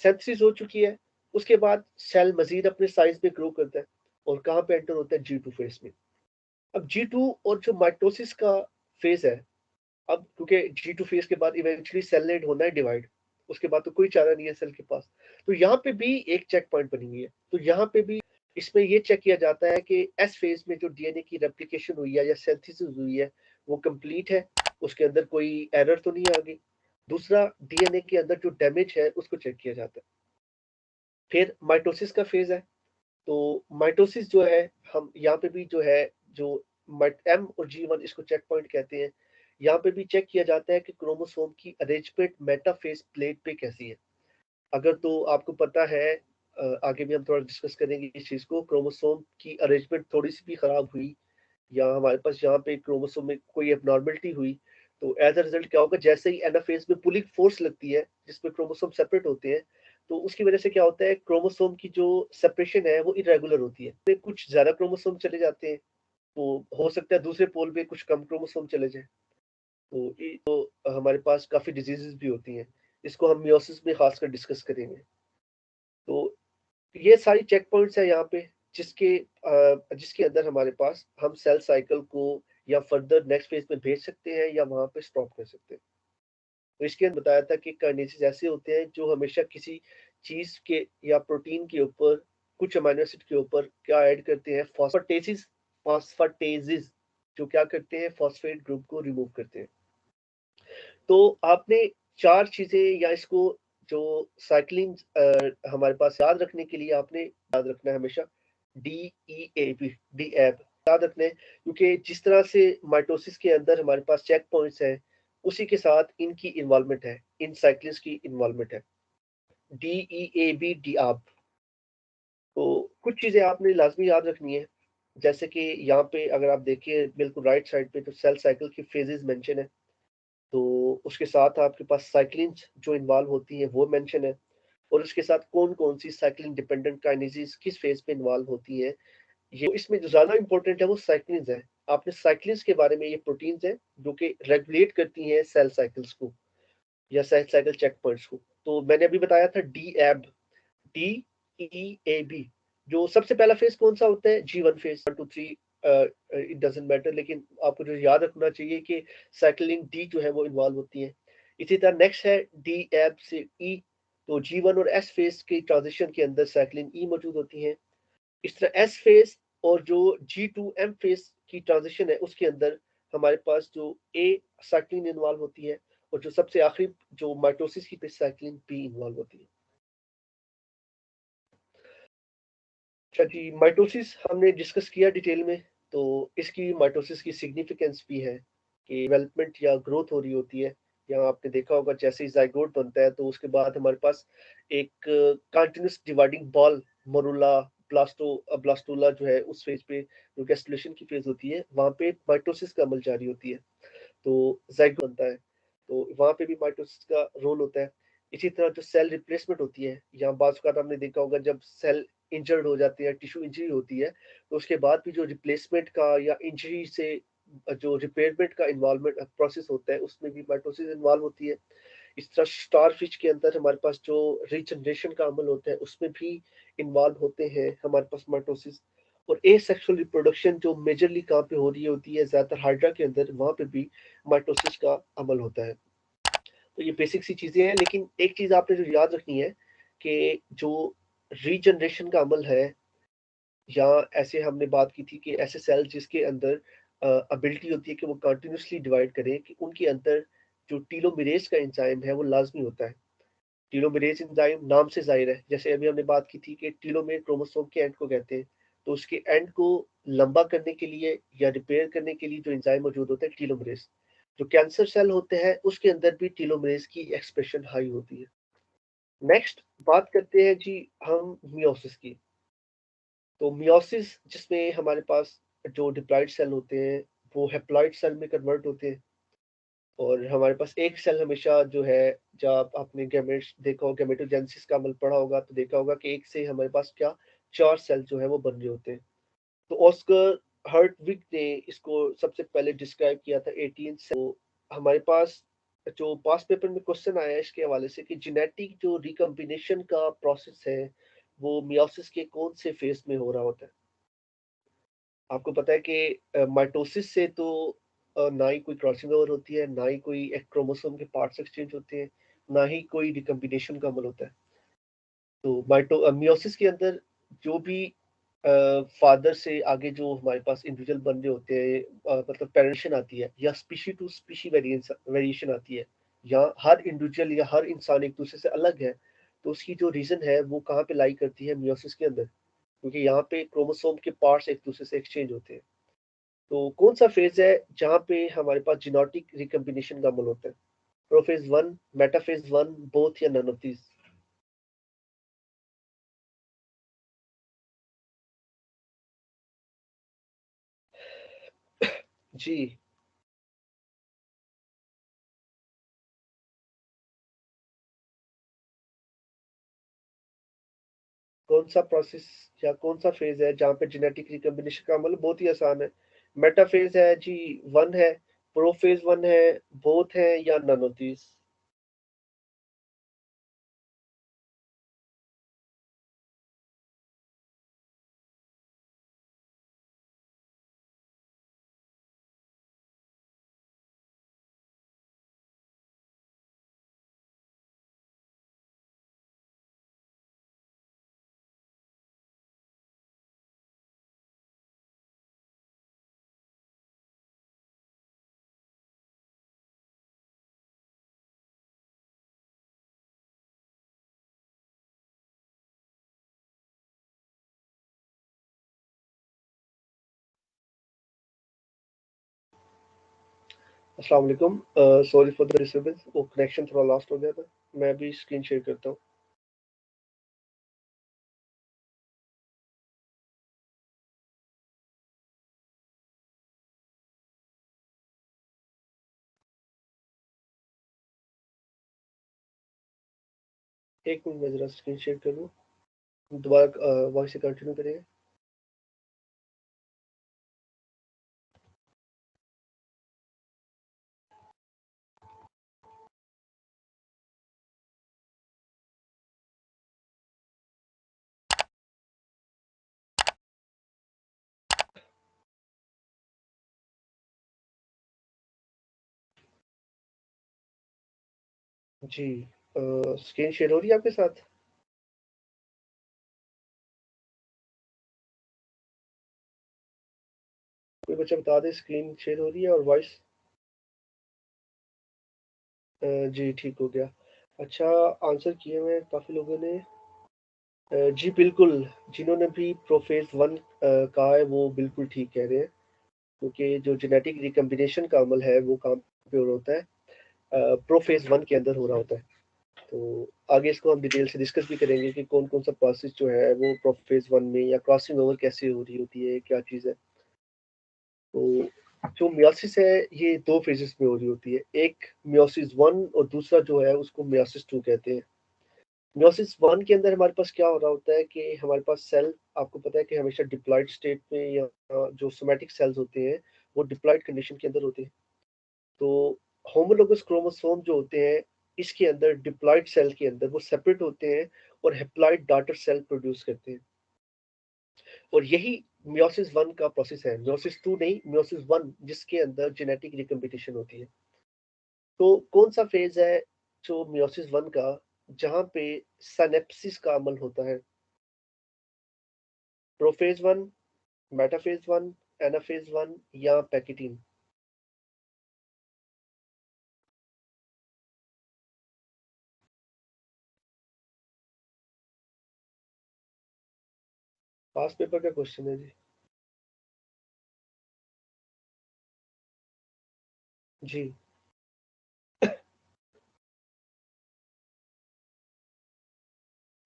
सिंथेसिस हो चुकी है, उसके बाद सेल मजीद अपने साइज में ग्रो करता है, और कहाँ पे एंटर होता है? G2 फेज में। अब G2 और जो माइटोसिस का फेज है, अब क्योंकि G2 फेज के बाद इवेंचुअली सेल ने होना है डिवाइड, उसके बाद तो कोई चारा नहीं है सेल के पास। तो यहाँ पे भी एक चेक पॉइंट बनी हुई है, तो यहाँ पे भी इसमें ये चेक किया जाता है कि एस फेज में जो डीएनए की रेप्लिकेशन हुई है या सिंथेसिस हुई है वो कंप्लीट है, उसके अंदर कोई एरर तो नहीं आ गई। दूसरा, डीएनए के अंदर जो डैमेज है उसको चेक किया जाता है। फिर माइटोसिस का फेज है। तो माइटोसिस जो है, हम यहाँ पे भी जो है, जो एम और G1 इसको चेक पॉइंट कहते हैं। यहाँ पे भी चेक किया जाता है कि क्रोमोसोम की अरेंजमेंट मेटाफेज प्लेट पे कैसी है। अगर तो आपको पता है, आगे भी हम थोड़ा डिस्कस करेंगे इस चीज को, क्रोमोसोम की अरेंजमेंट थोड़ी सी भी खराब हुई, या हमारे पास यहाँ पे क्रोमोसोम में कोई एबनॉर्मलिटी हुई, तो एज अ रिजल्ट क्या होगा, जैसे ही एनाफेज में पुलिंग फोर्स लगती है जिसमें क्रोमोसोम सेपरेट होते हैं, तो उसकी वजह से क्या होता है, क्रोमोसोम की जो सेपरेशन है वो इरेगुलर होती है, तो कुछ ज्यादा क्रोमोसोम चले जाते हैं, तो हो सकता है दूसरे पोल पे कुछ कम क्रोमोसोम चले जाए। तो हमारे पास काफ़ी डिजीज़ेज़ भी होती हैं, इसको हम मियोसिस में ख़ासकर डिस्कस करेंगे। तो ये सारी चेक पॉइंट्स हैं यहाँ पे जिसके अंदर हमारे पास हम सेल साइकिल को या फर्दर नेक्स्ट फेज़ में भेज सकते हैं या वहाँ पे स्टॉप कर सकते हैं। तो इसके अंदर बताया था कि काइनेसिस ऐसे होते हैं जो हमेशा किसी चीज़ के या प्रोटीन के ऊपर कुछ अमीनो एसिड के ऊपर क्या ऐड करते हैं फॉस्फेटेसेस जो क्या करते हैं फॉस्फेट ग्रुप को रिमूव करते हैं। तो आपने 4 चीज़ें या इसको जो साइक्लिंग हमारे पास याद रखने के लिए आपने याद रखना है हमेशा DEAB DAB याद रखना है क्योंकि जिस तरह से माइटोसिस के अंदर हमारे पास चेक पॉइंट्स हैं, उसी के साथ इनकी इन्वॉल्वमेंट है, इन साइक्लिन्स की इन्वॉल्वमेंट है। DEAB DAB तो कुछ चीज़ें आपने लाज़मी याद रखनी है, जैसे कि यहाँ पे अगर आप देखिए बिल्कुल राइट साइड पे तो सेल साइकिल की फेजेज़ मेंशन है। तो उसके साथ आपके पास साइक्लिन्स जो इन्वॉल्व होती हैं वो मेंशन है और उसके साथ कौन-कौन सी साइक्लिन डिपेंडेंट काइनेसीज़ किस फेज़ पे इन्वॉल्व होती हैं। ये इसमें जो ज़्यादा इम्पोर्टेंट है वो साइक्लिन्स है। आपने साइक्लिन्स के बारे में ये प्रोटीन्स हैं जो कि रेगुलेट करती हैं सेल साइकिल्स को या सेल साइकिल चेक पॉइंट्स को। तो मैंने अभी बताया था डीएब DEAB जो सबसे पहला फेज़ कौन-सा होता है? G1 phase 1 2 3 it doesn't matter लेकिन आपको जो याद रखना चाहिए कि साइक्लिन डी जो है वो इन्वॉल्व होती है। इसी तरह नेक्स्ट है डीएब से ई तो G1 और एस फेज़ के ट्रांजिशन के अंदर साइक्लिन ई मौजूद होती है। इस तरह एस फेज़ और जो G2 M फेज़ की ट्रांजिशन है उसके अंदर हमारे पास जो ए साइक्लिन इन्वॉल्व होती है और जो सबसे आखिरी जो माइटोसिस की साइक्लिन बी इन्वॉल्व होती है। अच्छा जी, माइटोसिस हमने डिस्कस किया डिटेल में, तो इसकी माइटोसिस की सिग्निफिकेंस भी है कि डेवलपमेंट या ग्रोथ हो रही होती है। यहाँ आपने देखा होगा जैसे ही ज़ाइगोट बनता है, तो उसके बाद हमारे पास एक कंटीन्यूअस डिवाइडिंग बॉल मरूला ब्लास्टोला जो है उस फेज़ पे जो गैस्ट्रुलेशन की फेज़ होती है, वहाँ पे माइटोसिस का अमल जारी होती है। तो ज़ाइगोट बनता है, तो वहाँ पे भी माइटोसिस का रोल होता है। इसी तरह जो सेल रिप्लेसमेंट होती है या बाज़ औक़ात आपने देखा होगा जब सेल इंजर्ड हो जाते हैं, टिश्यू इंजरी होती है, तो उसके बाद भी जो रिप्लेसमेंट का या इंजरी से जो रिपेयरमेंट का इन्वॉल्वमेंट प्रोसेस होता है, उसमें भी माइटोसिस इन्वॉल्व होती है। इस तरह स्टारफिश के अंदर हमारे पास जो रीजनरेशन का अमल होता है, उसमें भी इन्वॉल्व होते हैं हमारे पास माइटोसिस और एसेक्सुअल रिप्रोडक्शन जो मेजरली कहाँ पे हो रही होती है, ज़्यादातर हाइड्रा के अंदर, वहाँ पे भी माइटोसिस का अमल होता है। तो ये बेसिक सी चीज़ें हैं, लेकिन एक चीज़ आपने जो याद रखनी है कि जो रीजनरेशन का अमल है या ऐसे हमने बात की थी कि ऐसे सेल जिसके अंदर एबिलिटी होती है कि वो कंटिन्यूअसली डिवाइड करें कि उनके अंदर जो टीलोमेरेज़ का एंजाइम है वो लाज़मी होता है। टीलोमेरेज़ एंजाइम नाम से ज़ाहिर है, जैसे अभी हमने बात की थी कि टीलोमेर क्रोमोसोम के एंड को कहते हैं, तो उसके एंड को लंबा करने के लिए या रिपेयर करने के लिए जो एंजाइम मौजूद होता है टीलोमेरेज़। जो कैंसर सेल होते हैं उसके अंदर भी टीलोमेरेज़ की एक्सप्रेशन हाई होती है। नेक्स्ट बात करते हैं जी हम मियोसिस की। तो मियोसिस जिसमें हमारे पास जो डिप्लॉइड सेल होते हैं, वो हैप्लॉइड सेल में कन्वर्ट होते हैं और हमारे पास एक सेल हमेशा जो है जब आपने गैमेट्स देखा हो गैमेटोजेनेसिस का अमल पढ़ा होगा तो देखा होगा कि एक से हमारे पास क्या 4 सेल जो है वो बन रहे होते हैं। तो ऑस्कर हर्टविग ने इसको सबसे पहले डिस्क्राइब किया था 18 से तो हमारे पास जो पास्ट पेपर में क्वेश्चन आया है इसके हवाले से कि जेनेटिक जो रिकॉम्बिनेशन का प्रोसेस है, वो मियोसिस के कौन से फेज़ में हो रहा होता है? आपको पता है कि माइटोसिस से तो ना ही कोई क्रॉसिंग ओवर होती है, ना ही कोई एक क्रोमोसोम के पार्ट्स एक्सचेंज होते हैं, ना ही कोई रिकॉम्बिनेशन का अमल होता है। तो मियोसिस के अंदर जो भी फादर से आगे जो हमारे पास इंडिविजुअल बन रहे होते हैं मतलब पैरेंशन आती है या स्पीशी टू स्पीशी वेरिएशन आती है या हर इंडिविजुअल या हर इंसान एक दूसरे से अलग है, तो उसकी जो रीज़न है वो कहाँ पे लाई करती है मियोसिस के अंदर, क्योंकि यहाँ पे क्रोमोसोम के पार्ट्स एक दूसरे से एक्सचेंज होते हैं। तो कौन-सा फ़ेज़ है जहाँ पे हमारे पास जेनेटिक रिकॉम्बिनेशन का अमल होता है? प्रोफ़ेज़ 1, मेटाफ़ेज़ 1, बोथ या नन ऑफ दीज़? जी, कौन-सा प्रोसेस या कौन-सा फ़ेज़ है जहाँ पे जेनेटिक रिकॉम्बिनेशन का अमल बहुत ही आसान है। मेटाफ़ेज़ है जी 1 है, प्रोफेज 1 है, बोथ है या नन ऑफ दीज? अस्सलाम वालेकुम। सॉरी फॉर द डिस्टर्बेंस, वो कनेक्शन थोड़ा लॉस्ट हो गया था। मैं भी स्क्रीन शेयर करता हूँ। एक मिनट में जरा स्क्रीन शेयर कर लूँ, दोबारा वहीं से कंटिन्यू करेंगे। जी, स्क्रीन शेयर हो रही है आपके साथ? कोई बच्चा बता दे स्क्रीन शेयर हो रही है और वॉइस? जी, ठीक हो गया। अच्छा, आंसर किए हुए हैं काफ़ी लोगों ने। जी बिल्कुल, जिन्होंने भी प्रोफेज़ 1 कहा है वो बिल्कुल ठीक कह रहे हैं, क्योंकि जो जेनेटिक रिकॉम्बिनेशन का अमल है वो कहाँ पे हो रहा होता है? प्रोफेज़ 1 के अंदर हो रहा होता है। तो आगे इसको हम डिटेल से डिस्कस भी करेंगे कि कौन-कौन सा प्रोसेस जो है वो प्रोफेज़ 1 में या क्रॉसिंग ओवर कैसे हो रही होती है, क्या चीज़ है। तो जो मियोसिस है ये 2 फेजेस में हो रही होती है। एक मियोसिस 1 और दूसरा जो है उसको मियोसिस 2 कहते हैं। मियोसिस 1 के अंदर हमारे पास क्या हो रहा होता है कि हमारे पास सेल, आपको पता है कि हमेशा डिप्लॉइड स्टेट में या जो सोमैटिक सेल्स होते हैं वो डिप्लॉइड कंडीशन के अंदर होते हैं। तो होमोलोगस क्रोमोसोम जो होते हैं इसके अंदर डिप्लॉइड सेल के अंदर वो सेपरेट होते हैं और हैप्लॉइड डॉटर सेल प्रोड्यूस करते हैं। और यही मियोसिस 1 का प्रोसेस है, मियोसिस 2 नहीं, मियोसिस 1 जिसके अंदर जेनेटिक रिकॉम्बिनेशन होती है। तो कौन सा फेज है जो मियोसिस 1 का, जहां पे सिनेप्सिस का अमल होता है? प्रोफेज 1, मेटाफेज 1, एनाफेज 1 या पैकेटीन? पास पेपर का क्वेश्चन है जी। जी,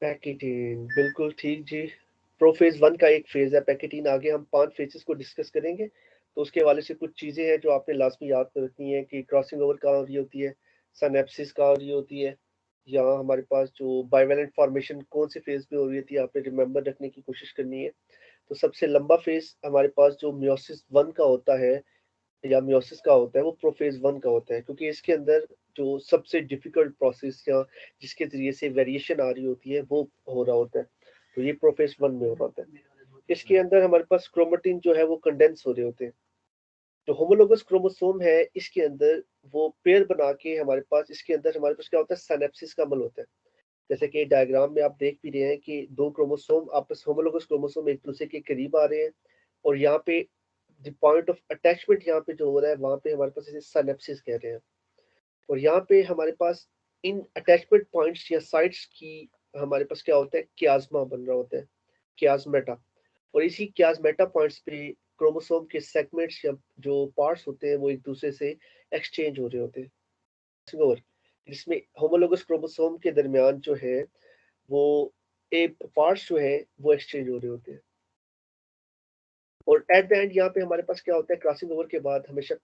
पैकेटीन बिल्कुल ठीक जी। प्रोफेज 1 का एक फेज है पैकेटीन। आगे हम 5 फेजेस को डिस्कस करेंगे। तो उसके हवाले से कुछ चीजें हैं जो आपने लास्ट में याद रखनी है कि क्रॉसिंग ओवर कहाँ हो रही होती है, सिनेप्सिस कहाँ हो रही होती है, या हमारे पास जो बाइवेलेंट फॉर्मेशन कौन से फेज में हो रही होती है, आपने रिमेंबर रखने की कोशिश करनी है। तो सबसे लंबा फेज हमारे पास जो मियोसिस 1 का होता है या मियोसिस का होता है वो प्रोफेज 1 का होता है, क्योंकि इसके अंदर जो सबसे डिफिकल्ट प्रोसेस या जिसके जरिए से वेरिएशन आ रही होती है वो हो रहा होता है। तो ये प्रोफेज 1 में हो रहा होता है। इसके अंदर हमारे पास क्रोमेटिन जो है वो कंडेंस हो रहे होते हैं। जो होमोलोगस क्रोमोसोम है इसके अंदर वो पेयर बना के हमारे पास, इसके अंदर हमारे पास क्या होता है, सिनेप्सिस का अमल होता है। जैसे कि डायग्राम में आप देख भी रहे हैं कि दो क्रोमोसोम आपस, होमोलोगस क्रोमोसोम एक दूसरे के करीब आ रहे हैं, और यहाँ पे द पॉइंट ऑफ अटैचमेंट यहाँ पे जो हो रहा है वहां पे हमारे पास इसे सिनेप्सिस कह रहे हैं। और यहाँ पे हमारे पास इन अटैचमेंट पॉइंट्स या साइट्स की हमारे पास क्या होता है, क्याज्मा बन रहा होता है, क्याज्मेटा। और इसी क्याज्मेटा पॉइंट्स पे क्रोमोसोम के सेगमेंट्स या जो पार्ट्स होते हैं वो एक दूसरे से एक्सचेंज हो रहे होते हैं। और इसमें होमोलोगस क्रोमोसोम के दरमियान जो है वो एक पार्ट्स जो है वो एक्सचेंज हो रहे होते हैं। और एट द एंड यहाँ पे हमारे पास क्या होता है, क्रॉसिंग ओवर के बाद हमेशा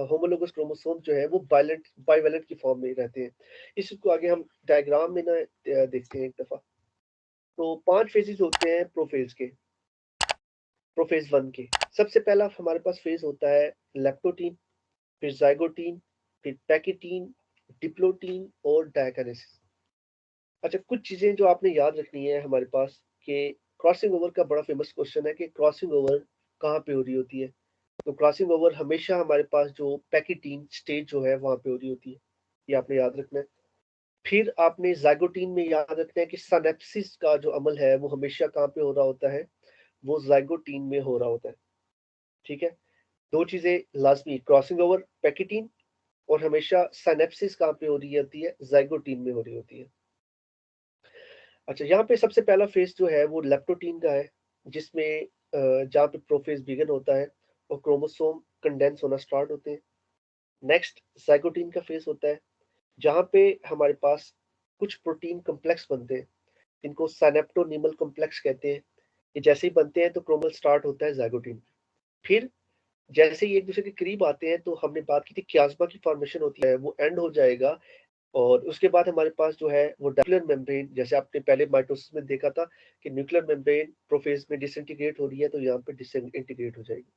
होमोलोगस क्रोमोसोम जो है वो बाइवेलेंट की फॉर्म में रहते हैं। इसको आगे हम डायग्राम में ना देखते हैं एक दफा। तो 5 फेजेस होते हैं प्रोफेज के, प्रोफेज 1 के। सबसे पहला हमारे पास फेज होता है लेप्टोटीन। फिर ज़ाइगोटीन, फिर पैकिटीन, डिप्लोटीन और डायकिनेसिस। अच्छा, कुछ चीज़ें जो आपने याद रखनी है हमारे पास कि क्रॉसिंग ओवर का बड़ा फेमस क्वेश्चन है कि क्रॉसिंग ओवर कहाँ पे हो रही होती है? तो क्रॉसिंग ओवर हमेशा हमारे पास जो पैकिटीन स्टेज जो है वहाँ पे हो रही होती है। ये आपने याद रखना है। फिर आपने ज़ाइगोटीन में याद रखना है कि सिनेप्सिस का जो अमल है वो हमेशा कहाँ पे हो रहा होता है? वो ज़ाइगोटीन में हो रहा होता है। ठीक है? 2 चीज़ें लाज़मी, क्रॉसिंग ओवर पैकिटीन और हमेशा सिनेप्सिस कहाँ पे हो रही होती है? ज़ाइगोटीन में हो रही होती है। अच्छा, यहाँ पे सबसे पहला फेज़ जो है वो लेप्टोटीन का है, जिसमें जहाँ पे प्रोफ़ेज़ बिगिन होता है और क्रोमोसोम कंडेंस होना स्टार्ट होते हैं। नेक्स्ट ज़ाइगोटीन का फेज़ होता है, जहाँ पे हमारे पास कुछ प्रोटीन कॉम्प्लेक्स बनते हैं, इनको सिनेप्टोनीमल कॉम्प्लेक्स कहते हैं। ये जैसे ही बनते हैं तो क्रोमल स्टार्ट होता है ज़ाइगोटीन। फिर जैसे ही एक-दूसरे के करीब आते हैं तो हमने बात की थी कियास्मा की फ़ॉर्मेशन होती है, वो एंड हो जाएगा और उसके बाद हमारे पास जो है वो न्यूक्लियर मेम्ब्रेन, जैसे आपने पहले माइटोसिस में देखा था कि न्यूक्लियर मेम्ब्रेन प्रोफेज में डिसइंटीग्रेट हो रही है, तो यहाँ पे डिसइंटीग्रेट हो जाएगी।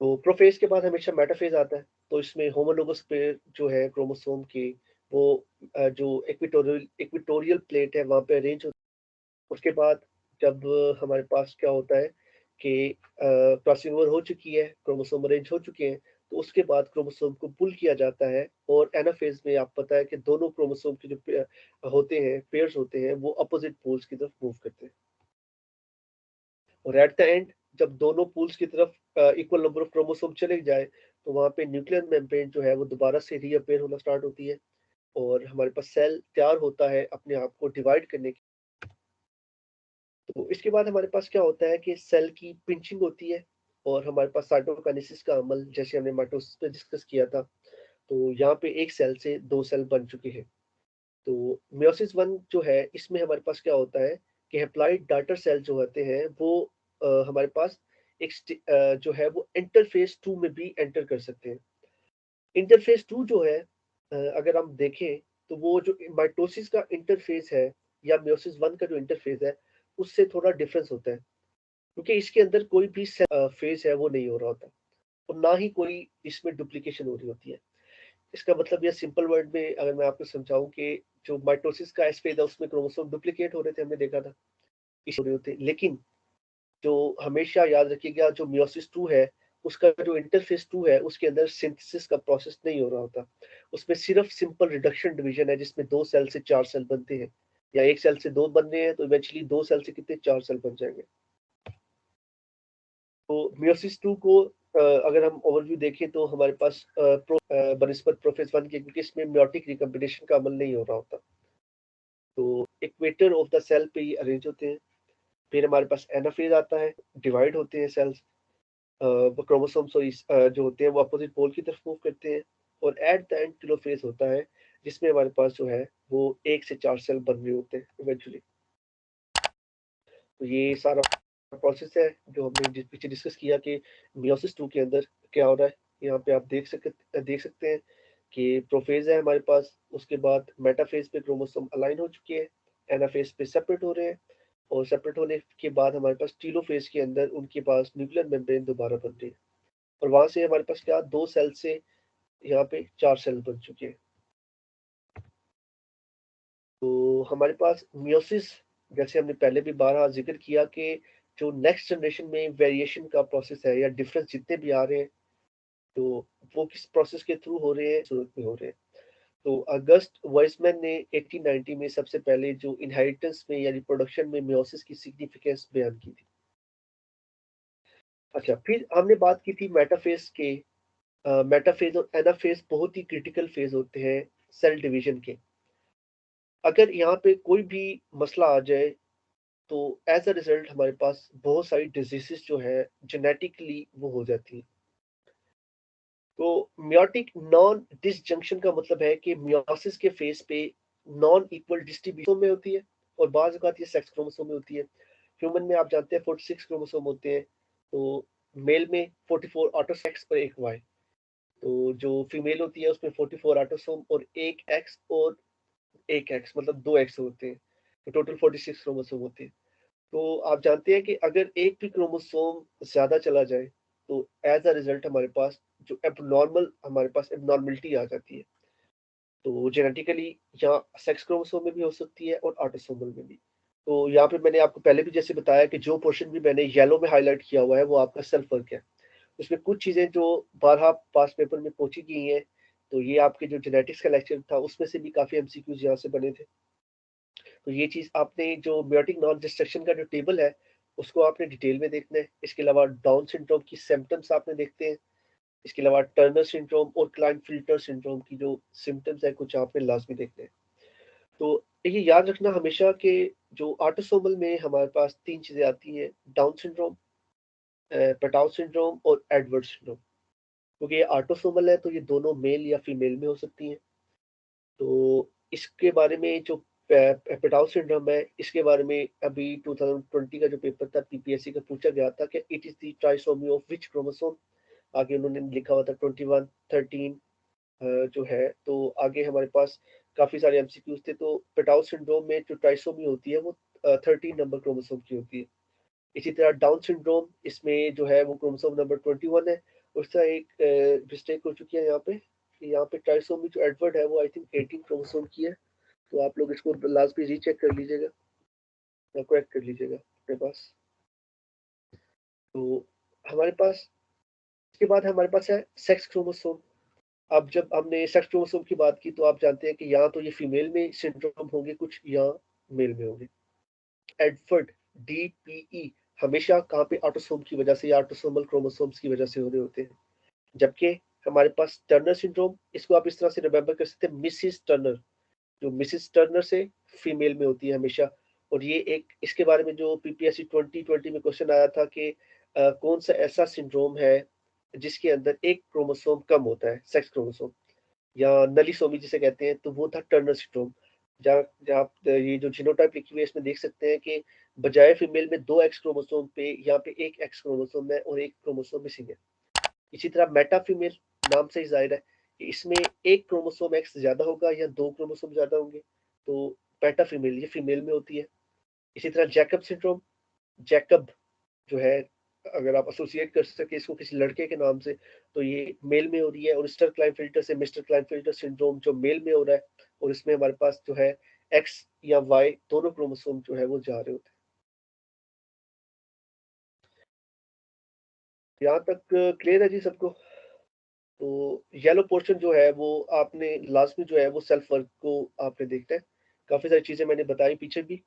तो प्रोफेज के बाद हमेशा मेटाफेज आता है, तो इसमें होमोलोगस पेयर जो है क्रोमोसोम के वो जो इक्वेटोरियल प्लेट है वहाँ पे अरेंज होती है। उसके बाद जब हमारे पास क्या होता है कि क्रॉसिंग ओवर हो चुकी है, क्रोमोसोम अरेंज हो चुके हैं, तो उसके बाद क्रोमोसोम को पुल किया जाता है और एनाफेज में आप पता है कि दोनों क्रोमोसोम के जो होते हैं, पेयर्स होते हैं, वो अपोजिट पोल्स की तरफ मूव करते हैं और एट द एंड जब दोनों पोल्स की तरफ इक्वल नंबर ऑफ क्रोमोसोम चले जाए, तो वहाँ पे न्यूक्लियर मेम्ब्रेन जो है वो दोबारा से रीअपेयर होना स्टार्ट होती है और हमारे पास सेल तैयार होता है अपने आप को डिवाइड करने की। तो इसके बाद हमारे पास क्या होता है कि सेल की पिंचिंग होती है और हमारे पास साइटोकाइनेसिस का अमल, जैसे हमने माइटोसिस में डिस्कस किया था, तो यहाँ पे एक सेल से 2 सेल बन चुके हैं। तो मेयोसिस 1 जो है इसमें हमारे पास क्या होता है कि हैप्लॉइड डॉटर सेल जो होते हैं वो हमारे पास जो है वो इंटरफ़ेज़ 2 में भी एंटर कर सकते हैं। इंटरफ़ेज़ 2 जो है अगर हम देखें तो वो जो माइटोसिस का इंटरफ़ेज़ है या मेयोसिस 1 का जो इंटरफ़ेज़ है, उससे थोड़ा डिफरेंस होता है। क्योंकि इसके अंदर कोई भी फेज़ है वो नहीं हो रहा होता और ना ही कोई इसमें डुप्लीकेशन हो रही होती है। इसका मतलब ये सिंपल वर्ड में अगर मैं आपको समझाऊँ कि जो माइटोसिस का एस फेज़ है उसमें क्रोमोसोम डुप्लीकेट हो रहे थे, हमने देखा था, इस हो रहे होते। लेकिन जो हमेशा याद रखिएगा जो मेयोसिस 2 है, उसका जो इंटरफ़ेज़ 2 है उसके अंदर सिंथेसिस का प्रोसेस नहीं हो रहा होता। उसमें सिर्फ़ सिंपल रिडक्शन डिवीज़न है जिसमें 2 सेल से 4 सेल बनते हैं या 1 सेल से 2 बन रहे हैं तो इवेंचुअली 2 सेल से कितने 4 सेल बन जाएँगे। तो मियोसिस 2 को अगर हम ओवरव्यू देखें तो हमारे पास बनिस्बत प्रोफेज 1 के, क्योंकि इसमें मेयोटिक रिकॉम्बिनेशन का अमल नहीं हो रहा होता। तो इक्वेटर ऑफ द सेल पे ये अरेंज होते हैं। फिर हमारे पास एनाफेज आता है, डिवाइड होते हैं सेल्स, वो क्रोमोसोम सॉरी जो होते हैं वो अपोजिट पोल की तरफ मूव करते हैं और एट द एंड टेलोफेज होता है, जिसमें हमारे पास जो है वो 1 से 4 सेल बन रहे होते हैं इवेंचुअली। तो ये सारा प्रोसेस है जो हमने पीछे डिस्कस किया कि मियोसिस 2 के अंदर क्या हो रहा है। यहाँ पे आप देख सकते हैं कि प्रोफेज है हमारे पास, उसके बाद मेटाफेज पे क्रोमोसोम अलाइन हो चुके हैं, एनाफेज पे सेपरेट हो रहे हैं और सेपरेट होने के बाद हमारे पास टीलोफेज के अंदर उनके पास न्यूक्लियर मेम्ब्रेन दोबारा बन रही है और वहां से हमारे पास क्या 2 सेल से यहाँ पे 4 सेल बन चुके हैं। तो हमारे पास मियोसिस, जैसे हमने पहले भी बारहा जिक्र किया कि जो नेक्स्ट जनरेशन में वेरिएशन का प्रोसेस है या डिफरेंस जितने भी आ रहे हैं, तो वो किस प्रोसेस के थ्रू हो रहे हैं, सूरत में हो रहे हैं। तो अगस्त वाइसमैन ने 1890 में सबसे पहले जो इनहेरिटेंस में या रिप्रोडक्शन में मियोसिस की सिग्निफिकेंस बयान की थी। अच्छा, फिर हमने बात की थी मेटाफेज के। मेटाफेज और एनाफेज बहुत ही क्रिटिकल फेज होते हैं सेल डिवीजन के। अगर यहाँ पे कोई भी मसला आ जाए तो एज अ रिजल्ट हमारे पास बहुत सारी डिजीजेस जो है जेनेटिकली वो हो जाती है। तो मियोटिक नॉन डिसजंक्शन का मतलब है कि मियोसिस के फेस पे नॉन इक्वल डिस्ट्रीब्यूशन में होती है और बाज़ औक़ात ये सेक्स क्रोमोसोम में होती है। ह्यूमन में आप जानते हैं 46 क्रोमोसोम होते हैं, तो मेल में 44 ऑटोसेक्स और 1 वाई। तो जो फीमेल होती है उसमें 44 ऑटोसोम और 1 एक्स और 1 एक्स मतलब 2 एक्स होते हैं। तो टोटल 46 क्रोमोसोम होते हैं। तो आप जानते हैं कि अगर एक भी क्रोमोसोम ज़्यादा चला जाए, तो एज़ अ रिज़ल्ट हमारे पास जो एबनॉर्मल हमारे पास एबनॉर्मलिटी आ जाती है। तो जेनेटिकली या सेक्स क्रोमोसोम में भी हो सकती है और ऑटोसोमल में भी। तो यहाँ पे मैंने आपको पहले भी जैसे बताया कि जो पोर्शन भी मैंने येलो में हाइलाइट किया हुआ है वो आपका सेल्फ वर्क है। उसमें कुछ चीज़ें जो बारहा पास पेपर में पूछी गई हैं, तो ये आपके जो जेनेटिक्स का लेक्चर था उसमें से भी काफ़ी एमसीक्यूज़ यहाँ से बने थे। तो ये चीज़ आपने जो मेयोटिक नॉन डिस्ट्रक्शन का जो टेबल है, उसको आपने डिटेल में देखना है। इसके अलावा डाउन सिंड्रोम की सिम्पटम्स आपने देखते हैं। इसके अलावा टर्नर सिंड्रोम और क्लाइनफिल्टर सिंड्रोम की जो सिम्पटम्स है कुछ आपने लाजमी देखने हैं। तो ये याद रखना हमेशा कि जो ऑटोसोमल में हमारे पास 3 चीज़ें आती हैं, डाउन सिंड्रोम, पेटाउ सिंड्रोम और एडवर्ड सिंड्रोम। क्योंकि ये ऑटोसोमल है तो ये दोनों मेल या फीमेल में हो सकती हैं। तो इसके बारे में जो पेटाउ सिंड्रोम है, इसके बारे में अभी 2020 का जो पेपर था पीपीएससी का पूछा गया था कि it is the trisomy of which chromosome? आगे उन्होंने लिखा हुआ था 21, 13 जो है। तो आगे हमारे पास काफ़ी सारे एमसीक्यूज़ थे। तो पेटाउ सिंड्रोम में जो ट्राइसोमी होती है वो 13 नंबर क्रोमोसोम की होती है। इसी तरह डाउन सिंड्रोम इसमें जो है वो क्रोमोसोम नंबर 21 है। उसका एक मिस्टेक हो चुकी है यहाँ पे कि यहाँ पे ट्राइसोमी जो एडवर्ड है वो आई थिंक 18 क्रोमोसोम की है। तो आप लोग इसको लास्ट में रीचेक कर लीजिएगा या करेक्ट कर लीजिएगा अपने पास। तो हमारे पास इसके बाद हमारे पास है सेक्स क्रोमोसोम। अब जब हमने सेक्स क्रोमोसोम की बात की तो आप जानते हैं कि यहाँ तो ये फीमेल में सिंड्रोम होंगे कुछ या मेल में होंगे। एडवर्ड डीपीई हमेशा कहाँ पे ऑटोसोम की वजह से या ऑटोसोमल क्रोमोसोम्स की वजह से हो रहे होते हैं। जबकि हमारे पास टर्नर सिंड्रोम, इसको आप इस तरह से रिमेंबर कर सकते हैं, मिसिस टर्नर, जो मिसिस टर्नर से फीमेल में होती है हमेशा। और ये एक इसके बारे में जो पीपीएससी 2020 में क्वेश्चन आया था कि कौन सा ऐसा सिंड्रोम है जिसके अंदर एक क्रोमोसोम कम होता है, सेक्स क्रोमोसोम या नलीसोमी जिसे कहते हैं, तो वो था टर्नर सिंड्रोम। जहाँ जहाँ आप ये जो जीनोटाइप लिखी हुई है इसमें देख सकते हैं कि बजाय फीमेल में 2 एक्स क्रोमोसोम पे यहाँ पे 1 एक्स क्रोमोसोम है और 1 क्रोमोसोम मिसिंग है। इसी तरह मेटा फीमेल नाम से ही ज़ाहिर है कि इसमें 1 क्रोमोसोम एक्स ज़्यादा होगा या 2 क्रोमोसोम ज़्यादा होंगे, तो मेटा फीमेल ये फीमेल में होती है। इसी तरह जैकब सिंड्रोम, जैकब जो है अगर आप एसोसिएट कर सके इसको किसी लड़के के नाम से, तो ये मेल में हो रही है। और मिस्टर क्लाइनफिल्टर से मिस्टर क्लाइनफिल्टर सिंड्रोम जो मेल में हो रहा है और इसमें हमारे पास जो है एक्स या वाई दोनों क्रोमोसोम जो है वो जा रहे होते हैं। यहाँ तक क्लियर है जी सबको? तो येलो पोर्शन जो है वो आपने लाजमी जो है वो सेल्फ वर्क को आपने देखना है। काफ़ी सारी चीज़ें मैंने बताई पीछे भी,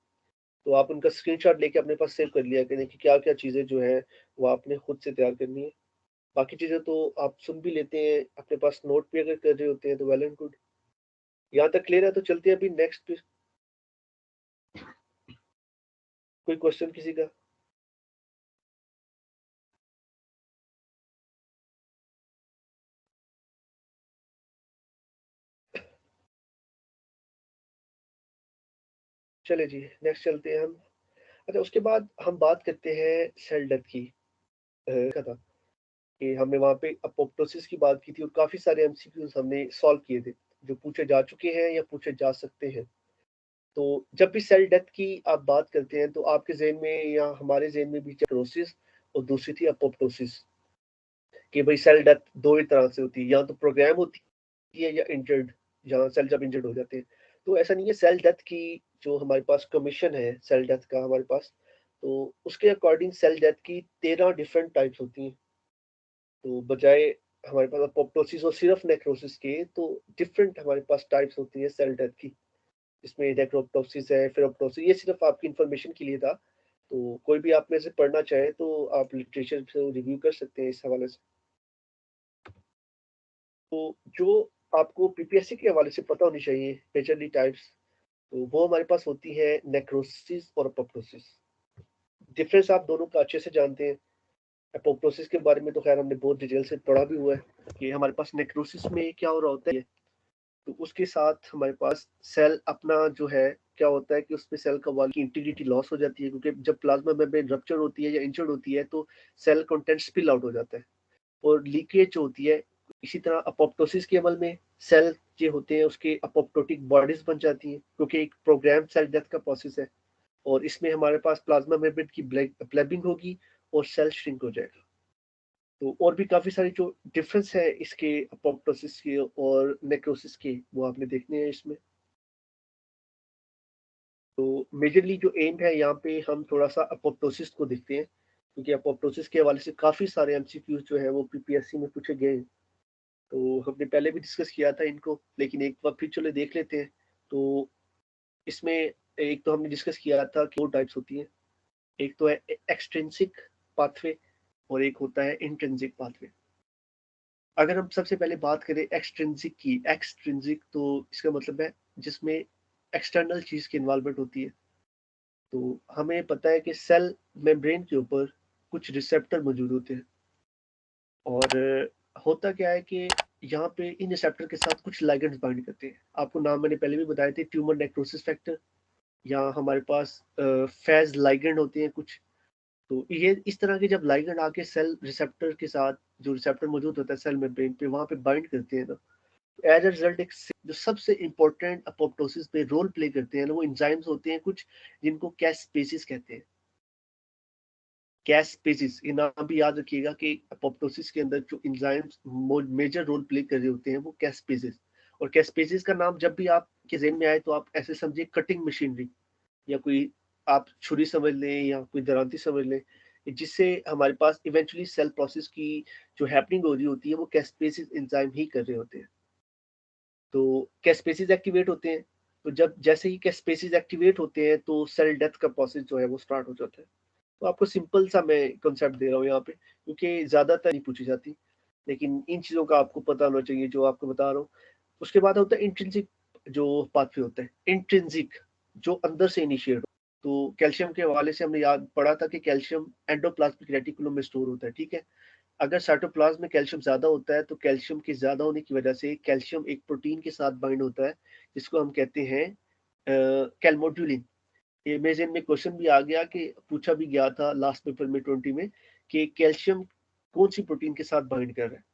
तो आप उनका स्क्रीनशॉट लेके अपने पास सेव कर लिया करें कि क्या-क्या चीज़ें जो हैं वो आपने खुद से तैयार करनी है। बाकी चीज़ें तो आप सुन भी लेते हैं, अपने पास नोट भी अगर कर रहे होते हैं तो वेल एंड गुड। यहाँ तक क्लियर है तो चलते हैं अभी नेक्स्ट पे। कोई क्वेश्चन किसी का? चलिए जी, नेक्स्ट चलते हैं हम। अच्छा, उसके बाद हम बात करते हैं सेल डेथ की। का था कि हमने वहाँ पे अपोप्टोसिस की बात की थी और काफ़ी सारे एमसीक्यूज़ हमने सॉल्व किए थे, जो पूछे जा चुके हैं या पूछे जा सकते हैं। तो जब भी सेल डेथ की आप बात करते हैं तो आपके ज़हन में या हमारे ज़हन में भी नेक्रोसिस और दूसरी थी अपोप्टोसिस, कि भई सेल डेथ 2 ही तरह से होती है, या तो प्रोग्राम होती है या इंजर्ड, जहाँ सेल जब इंजर्ड हो जाते हैं। तो ऐसा नहीं है, सेल डेथ की जो हमारे पास कमीशन है सेल डेथ का हमारे पास, तो उसके अकॉर्डिंग सेल डेथ की 13 डिफरेंट टाइप्स होती हैं। तो बजाय हमारे पास अपोप्टोसिस और सिर्फ नेक्रोसिस के, तो डिफरेंट हमारे पास टाइप्स होती हैं सेल डेथ की। इसमें नेक्रोप्टोसिस है, फेरोप्टोसिस, ये सिर्फ आपकी इन्फॉर्मेशन के लिए था। तो कोई भी आप में से पढ़ना चाहे तो आप लिटरेचर से रिव्यू कर सकते हैं इस हवाले से। तो जो आपको पीपीएससी के हवाले से पता होनी चाहिए मेजरली टाइप्स, तो वो हमारे पास होती है नेक्रोसिस और अपोप्टोसिस। डिफरेंस आप दोनों का अच्छे से जानते हैं। अपोप्टोसिस के बारे में तो खैर हमने बहुत डिटेल से पढ़ा भी हुआ है कि हमारे पास नेक्रोसिस में क्या हो रहा होता है। तो उसके साथ हमारे पास सेल अपना जो है क्या होता है कि उसमें सेल का वॉल की इंटीग्रिटी लॉस हो जाती है, क्योंकि जब प्लाज्मा मेम्ब्रेन रप्चर होती है या इंजर्ड होती है तो सेल कंटेंट स्पिल आउट हो जाता है और लीकेज होती है। इसी तरह अपोप्टोसिस के अमल में सेल जो होते हैं उसके अपोप्टोटिक बॉडीज बन जाती हैं, क्योंकि एक प्रोग्राम सेल डेथ का प्रोसेस है। और इसमें हमारे पास प्लाज्मा मेम्ब्रेन की ब्लैबिंग होगी और सेल श्रिंक हो जाएगा। तो और भी काफ़ी सारे जो डिफरेंस है इसके अपोप्टोसिस के और नेक्रोसिस के, वो आपने देखने हैं इसमें। तो मेजरली जो एम है यहाँ पे हम थोड़ा-सा अपोप्टोसिस को देखते हैं, क्योंकि अपोप्टोसिस के हवाले से काफ़ी सारे एमसीक्यूज़ जो हैं वो पीपीएससी में पूछे गए हैं। तो हमने पहले भी डिस्कस किया था इनको, लेकिन एक बार फिर चलो देख लेते हैं। तो इसमें एक तो हमने डिस्कस किया था कि 2 टाइप्स होती हैं। एक तो है एक्सट्रिंसिक पाथवे और एक होता है इंट्रिंसिक पाथवे। अगर हम सबसे पहले बात करें एक्सट्रिंसिक की, एक्सट्रिंसिक तो इसका मतलब है जिसमें एक्सटर्नल चीज़ की इन्वॉल्वमेंट होती है। तो हमें पता है कि सेल मेम्ब्रेन के ऊपर कुछ रिसेप्टर मौजूद होते हैं और होता क्या है कि यहाँ पे इन रिसेप्टर के साथ कुछ लिगेंड्स बाइंड करते हैं। आपको नाम मैंने पहले भी बताए थे, ट्यूमर नेक्रोसिस फैक्टर, या हमारे पास फेज लिगेंड होते हैं कुछ। तो ये इस तरह के जब लिगेंड आके सेल रिसेप्टर के साथ, जो रिसेप्टर मौजूद होता है सेल मेम्ब्रेन पे, वहाँ पे बाइंड करते हैं ना, एज अ रिजल्ट एक जो सबसे इंपॉर्टेंट अपोप्टोसिस पे रोल प्ले करते हैं ना, वो एंजाइम्स होते हैं कुछ, जिनको कैस्पेसिस कहते हैं। कैस्पेसिस, ये नाम भी याद रखिएगा कि अपोप्टोसिस के अंदर जो एंजाइम्स मेजर रोल प्ले कर रहे होते हैं वो कैस्पेसिस। और कैस्पेसिस का नाम जब भी आपके ज़हन में आए तो आप ऐसे समझिए कटिंग मशीनरी, या कोई आप छुरी समझ लें या कोई दरांती समझ लें, जिससे हमारे पास इवेंचुअली सेल प्रोसेस की जो हैपनिंग हो रही होती है वो कैस्पेसिस एंजाइम ही कर रहे होते हैं। तो कैस्पेसिस एक्टिवेट होते हैं, तो जब जैसे ही कैस्पेसिस एक्टिवेट होते हैं तो सेल डेथ का प्रोसेस जो है वो स्टार्ट हो जाता है। तो आपको सिंपल सा मैं कॉन्सेप्ट दे रहा हूँ यहाँ पे, क्योंकि ज़्यादातर नहीं पूछी जाती, लेकिन इन चीज़ों का आपको पता होना चाहिए जो आपको बता रहा हूँ। उसके बाद होता है इंट्रिंसिक जो पाथवे होता है, इंट्रिंसिक जो अंदर से इनिशिएट हो। तो कैल्शियम के हवाले से हमने याद पढ़ा था कि कैल्शियम एंडोप्लाज्मिक रेटिकुलम में स्टोर होता है, ठीक है। अगर साइटोप्लाज्म में कैल्शियम ज़्यादा होता है तो कैल्शियम के ज़्यादा होने की वजह से कैल्शियम एक प्रोटीन के साथ बाइंड होता है, जिसको हम कहते हैं कैल्मोड्यूलिन। ये मेरे ज़हन में क्वेश्चन भी आ गया कि पूछा भी गया था लास्ट पेपर में 20 में, कि कैल्शियम कौन सी प्रोटीन के साथ बाइंड कर रहा है।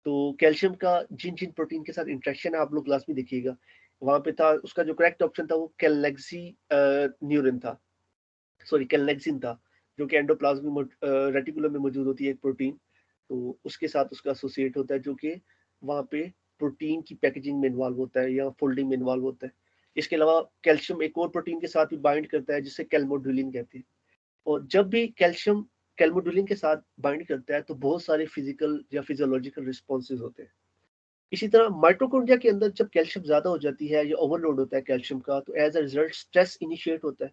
तो कैल्शियम का जिन जिन प्रोटीन के साथ इंटरेक्शन है आप लोग क्लास में देखिएगा, वहां पे था उसका जो करेक्ट ऑप्शन था वो कैलनेक्सी न्यूरन था, सॉरी कैलनेक्सिन था, जो कि एंडोप्लाज्मिक रेटिकुलम में मौजूद होती है एक प्रोटीन। तो उसके साथ उसका एसोसिएट होता है, जो कि वहाँ पे प्रोटीन की पैकेजिंग में इन्वॉल्व होता है या फोल्डिंग में इन्वॉल्व होता है। इसके अलावा कैल्शियम एक और प्रोटीन के साथ भी बाइंड करता है जिसे कैल्मोडुलिन कहते हैं। और जब भी कैल्शियम कैल्मोडुलिन के साथ बाइंड करता है तो बहुत सारे फिजिकल या फिजियोलॉजिकल रिस्पॉन्सेज होते हैं। इसी तरह माइटोकॉन्ड्रिया के अंदर जब कैल्शियम ज्यादा हो जाती है या ओवरलोड होता है कैल्शियम का, तो as a result stress initiate होता है।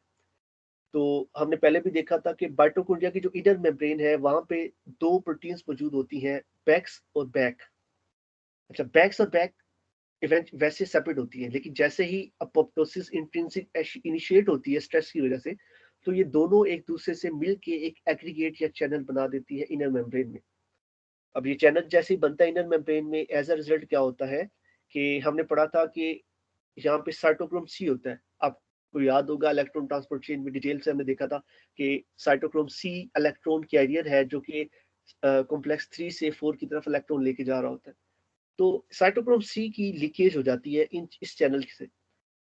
तो हमने पहले भी देखा था कि माइटोकॉन्ड्रिया की जो इनर मेम्ब्रेन है वहां पे दो प्रोटीन्स मौजूद होती हैं, बैक्स और बैक। अच्छा, बैक्स और बैक इवेंट वैसे सेपरेट होती है, लेकिन जैसे ही अपोप्टोसिस इंट्रिंसिक इनिशिएट होती है स्ट्रेस की वजह से, तो ये दोनों एक दूसरे से मिल के एक एग्रीगेट या चैनल बना देती है इनर मेम्ब्रेन में। अब ये चैनल जैसे ही बनता है इनर मेम्ब्रेन में, एज अ रिजल्ट क्या होता है कि हमने पढ़ा था कि यहाँ पे साइटोक्रोम सी होता है। आपको याद होगा इलेक्ट्रॉन ट्रांसपोर्ट चेन में डिटेल से हमने देखा था कि साइटोक्रोम सी इलेक्ट्रॉन कैरियर है, जो कि कॉम्प्लेक्स 3 से 4 की तरफ इलेक्ट्रॉन लेके जा रहा होता है। तो साइटोक्रोम सी की लीकेज हो जाती है इन इस चैनल से।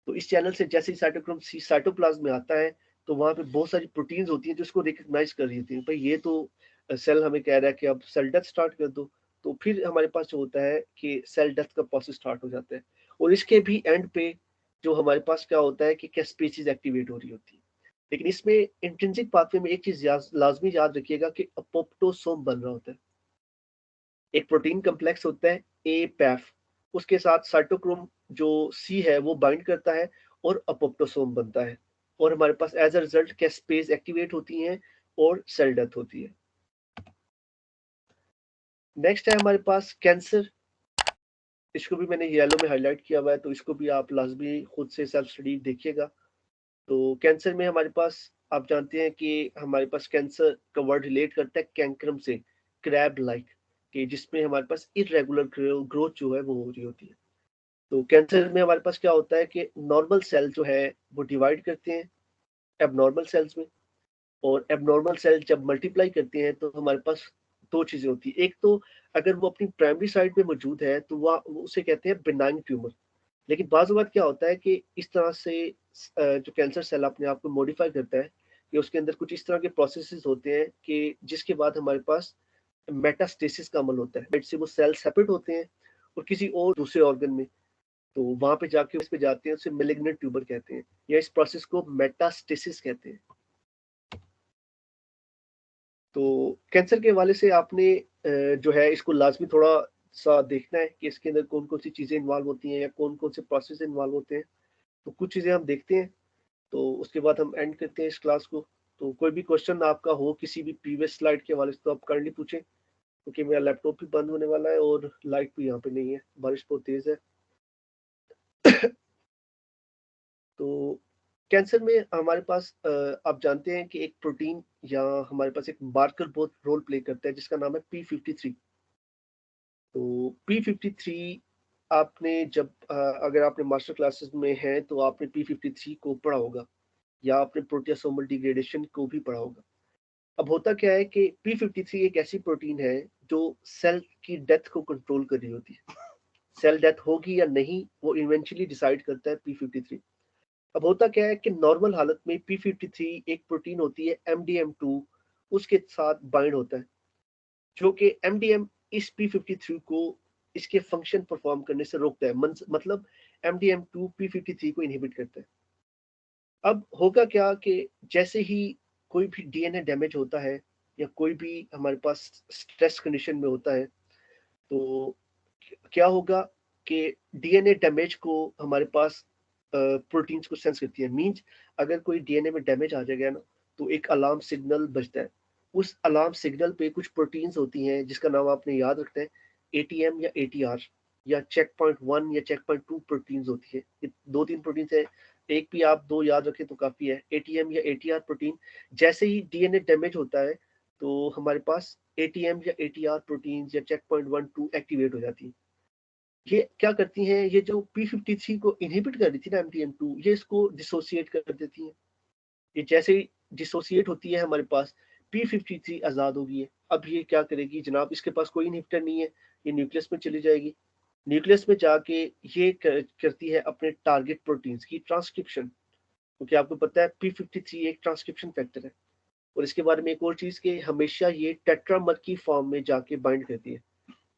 तो इस चैनल से जैसे ही साइटोक्रोम सी साइटोप्लाज्म में आता है, तो वहां पे बहुत सारी प्रोटीन्स होती हैं जो इसको रिकग्नाइज कर रही होती हैं, भाई ये तो सेल हमें कह रहा है कि अब सेल डेथ स्टार्ट कर दो। तो फिर हमारे पास जो होता है कि सेल डेथ का प्रोसेस स्टार्ट हो जाता है। और इसके भी एंड पे जो हमारे पास क्या होता है कि कैस्पेसीज एक्टिवेट हो रही होती है। लेकिन इसमें इंट्रिंसिक पाथवे में एक चीज लाजमी याद रखिएगा कि अपोप्टोसोम बन रहा होता है। एक प्रोटीन कम्प्लेक्स होता है ए पैफ, उसके साथ साइटोक्रोम जो सी है वो बाइंड करता है और अपोप्टोसोम बनता है। और हमारे पास as a result caspases activate होती हैं और सेल डेथ होती है। नेक्स्ट है हमारे पास कैंसर। इसको भी मैंने येलो में हाईलाइट किया हुआ है, तो इसको भी आप लाजमी खुद से सेल्फ स्टडी देखिएगा। तो कैंसर में हमारे पास, आप जानते हैं कि हमारे पास कैंसर का वर्ड रिलेट करता है कैंक्रम से, क्रैब लाइक, कि जिसमें हमारे पास इरेगुलर ग्रोथ जो है वो हो रही होती है। तो कैंसर में हमारे पास क्या होता है कि नॉर्मल सेल जो है वो डिवाइड करते हैं एबनॉर्मल सेल्स में, और एबनॉर्मल सेल जब मल्टीप्लाई करते हैं तो हमारे पास दो चीजें होती है। एक तो अगर वो अपनी प्राइमरी साइड पे मौजूद है तो वह उसे कहते हैं बिनाइन ट्यूमर। लेकिन बाज़ बात क्या होता है कि इस तरह से जो कैंसर सेल अपने आप को मॉडिफाई करता है कि उसके अंदर कुछ इस तरह के प्रोसेसेस होते हैं कि जिसके बाद हमारे पास मेटास्टेसिस का अमल होता है। पेट से वो सेल सेपरेट होते हैं और किसी और दूसरे ऑर्गन में, तो वहां पे जाके उस पे जाते हैं, उसे मेलिग्नेंट ट्यूबर कहते हैं, या इस प्रोसेस को मेटास्टेसिस कहते हैं। तो कैंसर के हवाले से आपने जो है इसको लाजमी थोड़ा सा देखना है कि इसके अंदर कौन कौन सी चीजें इन्वॉल्व होती हैं या कौन कौन से प्रोसेस इन्वॉल्व होते हैं। तो कुछ चीजें हम देखते हैं, तो उसके बाद हम एंड करते हैं इस क्लास को। तो कोई भी क्वेश्चन आपका हो किसी भी प्रीवियस स्लाइड के हवाले से तो आप काइंडली पूछें, क्योंकि मेरा लैपटॉप भी बंद होने वाला है और लाइट भी यहाँ पे नहीं है, बारिश बहुत तेज है। तो कैंसर में हमारे पास आप जानते हैं कि एक प्रोटीन या हमारे पास एक मार्कर बहुत रोल प्ले करता है जिसका नाम है P53। तो P53 आपने जब अगर आपने मास्टर क्लासेस में हैं तो आपने P53 को पढ़ा होगा या आपने प्रोटियासोमल डिग्रेडेशन को भी पढ़ा होगा। अब होता क्या है कि P53 एक ऐसी प्रोटीन है जो सेल की डेथ को कंट्रोल कर रही होती है। सेल डेथ होगी या नहीं वो इवेंचुअली डिसाइड करता है P53। अब होता क्या है कि नॉर्मल हालत में P53 एक प्रोटीन होती है MDM2, उसके साथ बाइंड होता है, जो कि MDM इस P53 को इसके फंक्शन परफॉर्म करने से रोकता है। मतलब MDM2 P53 को इनहिबिट करता है। अब होगा क्या कि जैसे ही कोई भी डीएनए डैमेज होता है या कोई भी हमारे पास स्ट्रेस कंडीशन में होता है, तो क्या होगा कि डीएनए डैमेज को हमारे पास प्रोटीन्स को सेंस करती है। मींस अगर कोई डीएनए में डैमेज आ जाएगा ना, तो एक अलार्म सिग्नल बजता है। उस अलार्म सिग्नल पे कुछ प्रोटीन्स होती हैं जिसका नाम आपने याद रखना है, एटीएम या एटीआर या चेक पॉइंट 1 या चेक पॉइंट 2 प्रोटीन्स होती है। ये 2-3 प्रोटीन्स है, एक भी आप 2 याद रखें तो काफी है। एटीएम या एटीआर प्रोटीन, जैसे ही डीएनए डैमेज होता है तो हमारे पास एटीएम या एटीआर प्रोटीन्स या चेक पॉइंट 1-2 एक्टिवेट हो जाती है। ये क्या करती हैं, ये जो P53 को इनहिबिट कर रही थी ना MDM2, ये इसको डिसोसिएट कर देती हैं। ये जैसे ही डिसोसिएट होती है हमारे पास P53 आजाद हो गई है। अब ये क्या करेगी जनाब, इसके पास कोई इनहिबिटर नहीं है, ये न्यूक्लियस में चली जाएगी। न्यूक्लियस में जाके ये करती है अपने टारगेट प्रोटीन्स की ट्रांसक्रिप्शन, क्योंकि आपको पता है P53 एक ट्रांसक्रिप्शन फैक्टर है। और इसके बारे में एक और चीज कि हमेशा ये टेट्रामर की फॉर्म में जाके बाइंड करती है।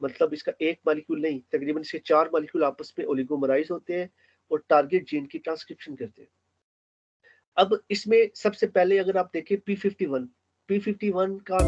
मतलब इसका एक मॉलिक्यूल नहीं, तकरीबन इसके 4 मॉलिक्यूल आपस में ओलिगोमराइज होते हैं और टारगेट जीन की ट्रांसक्रिप्शन करते हैं। अब इसमें सबसे पहले अगर आप देखें P51 का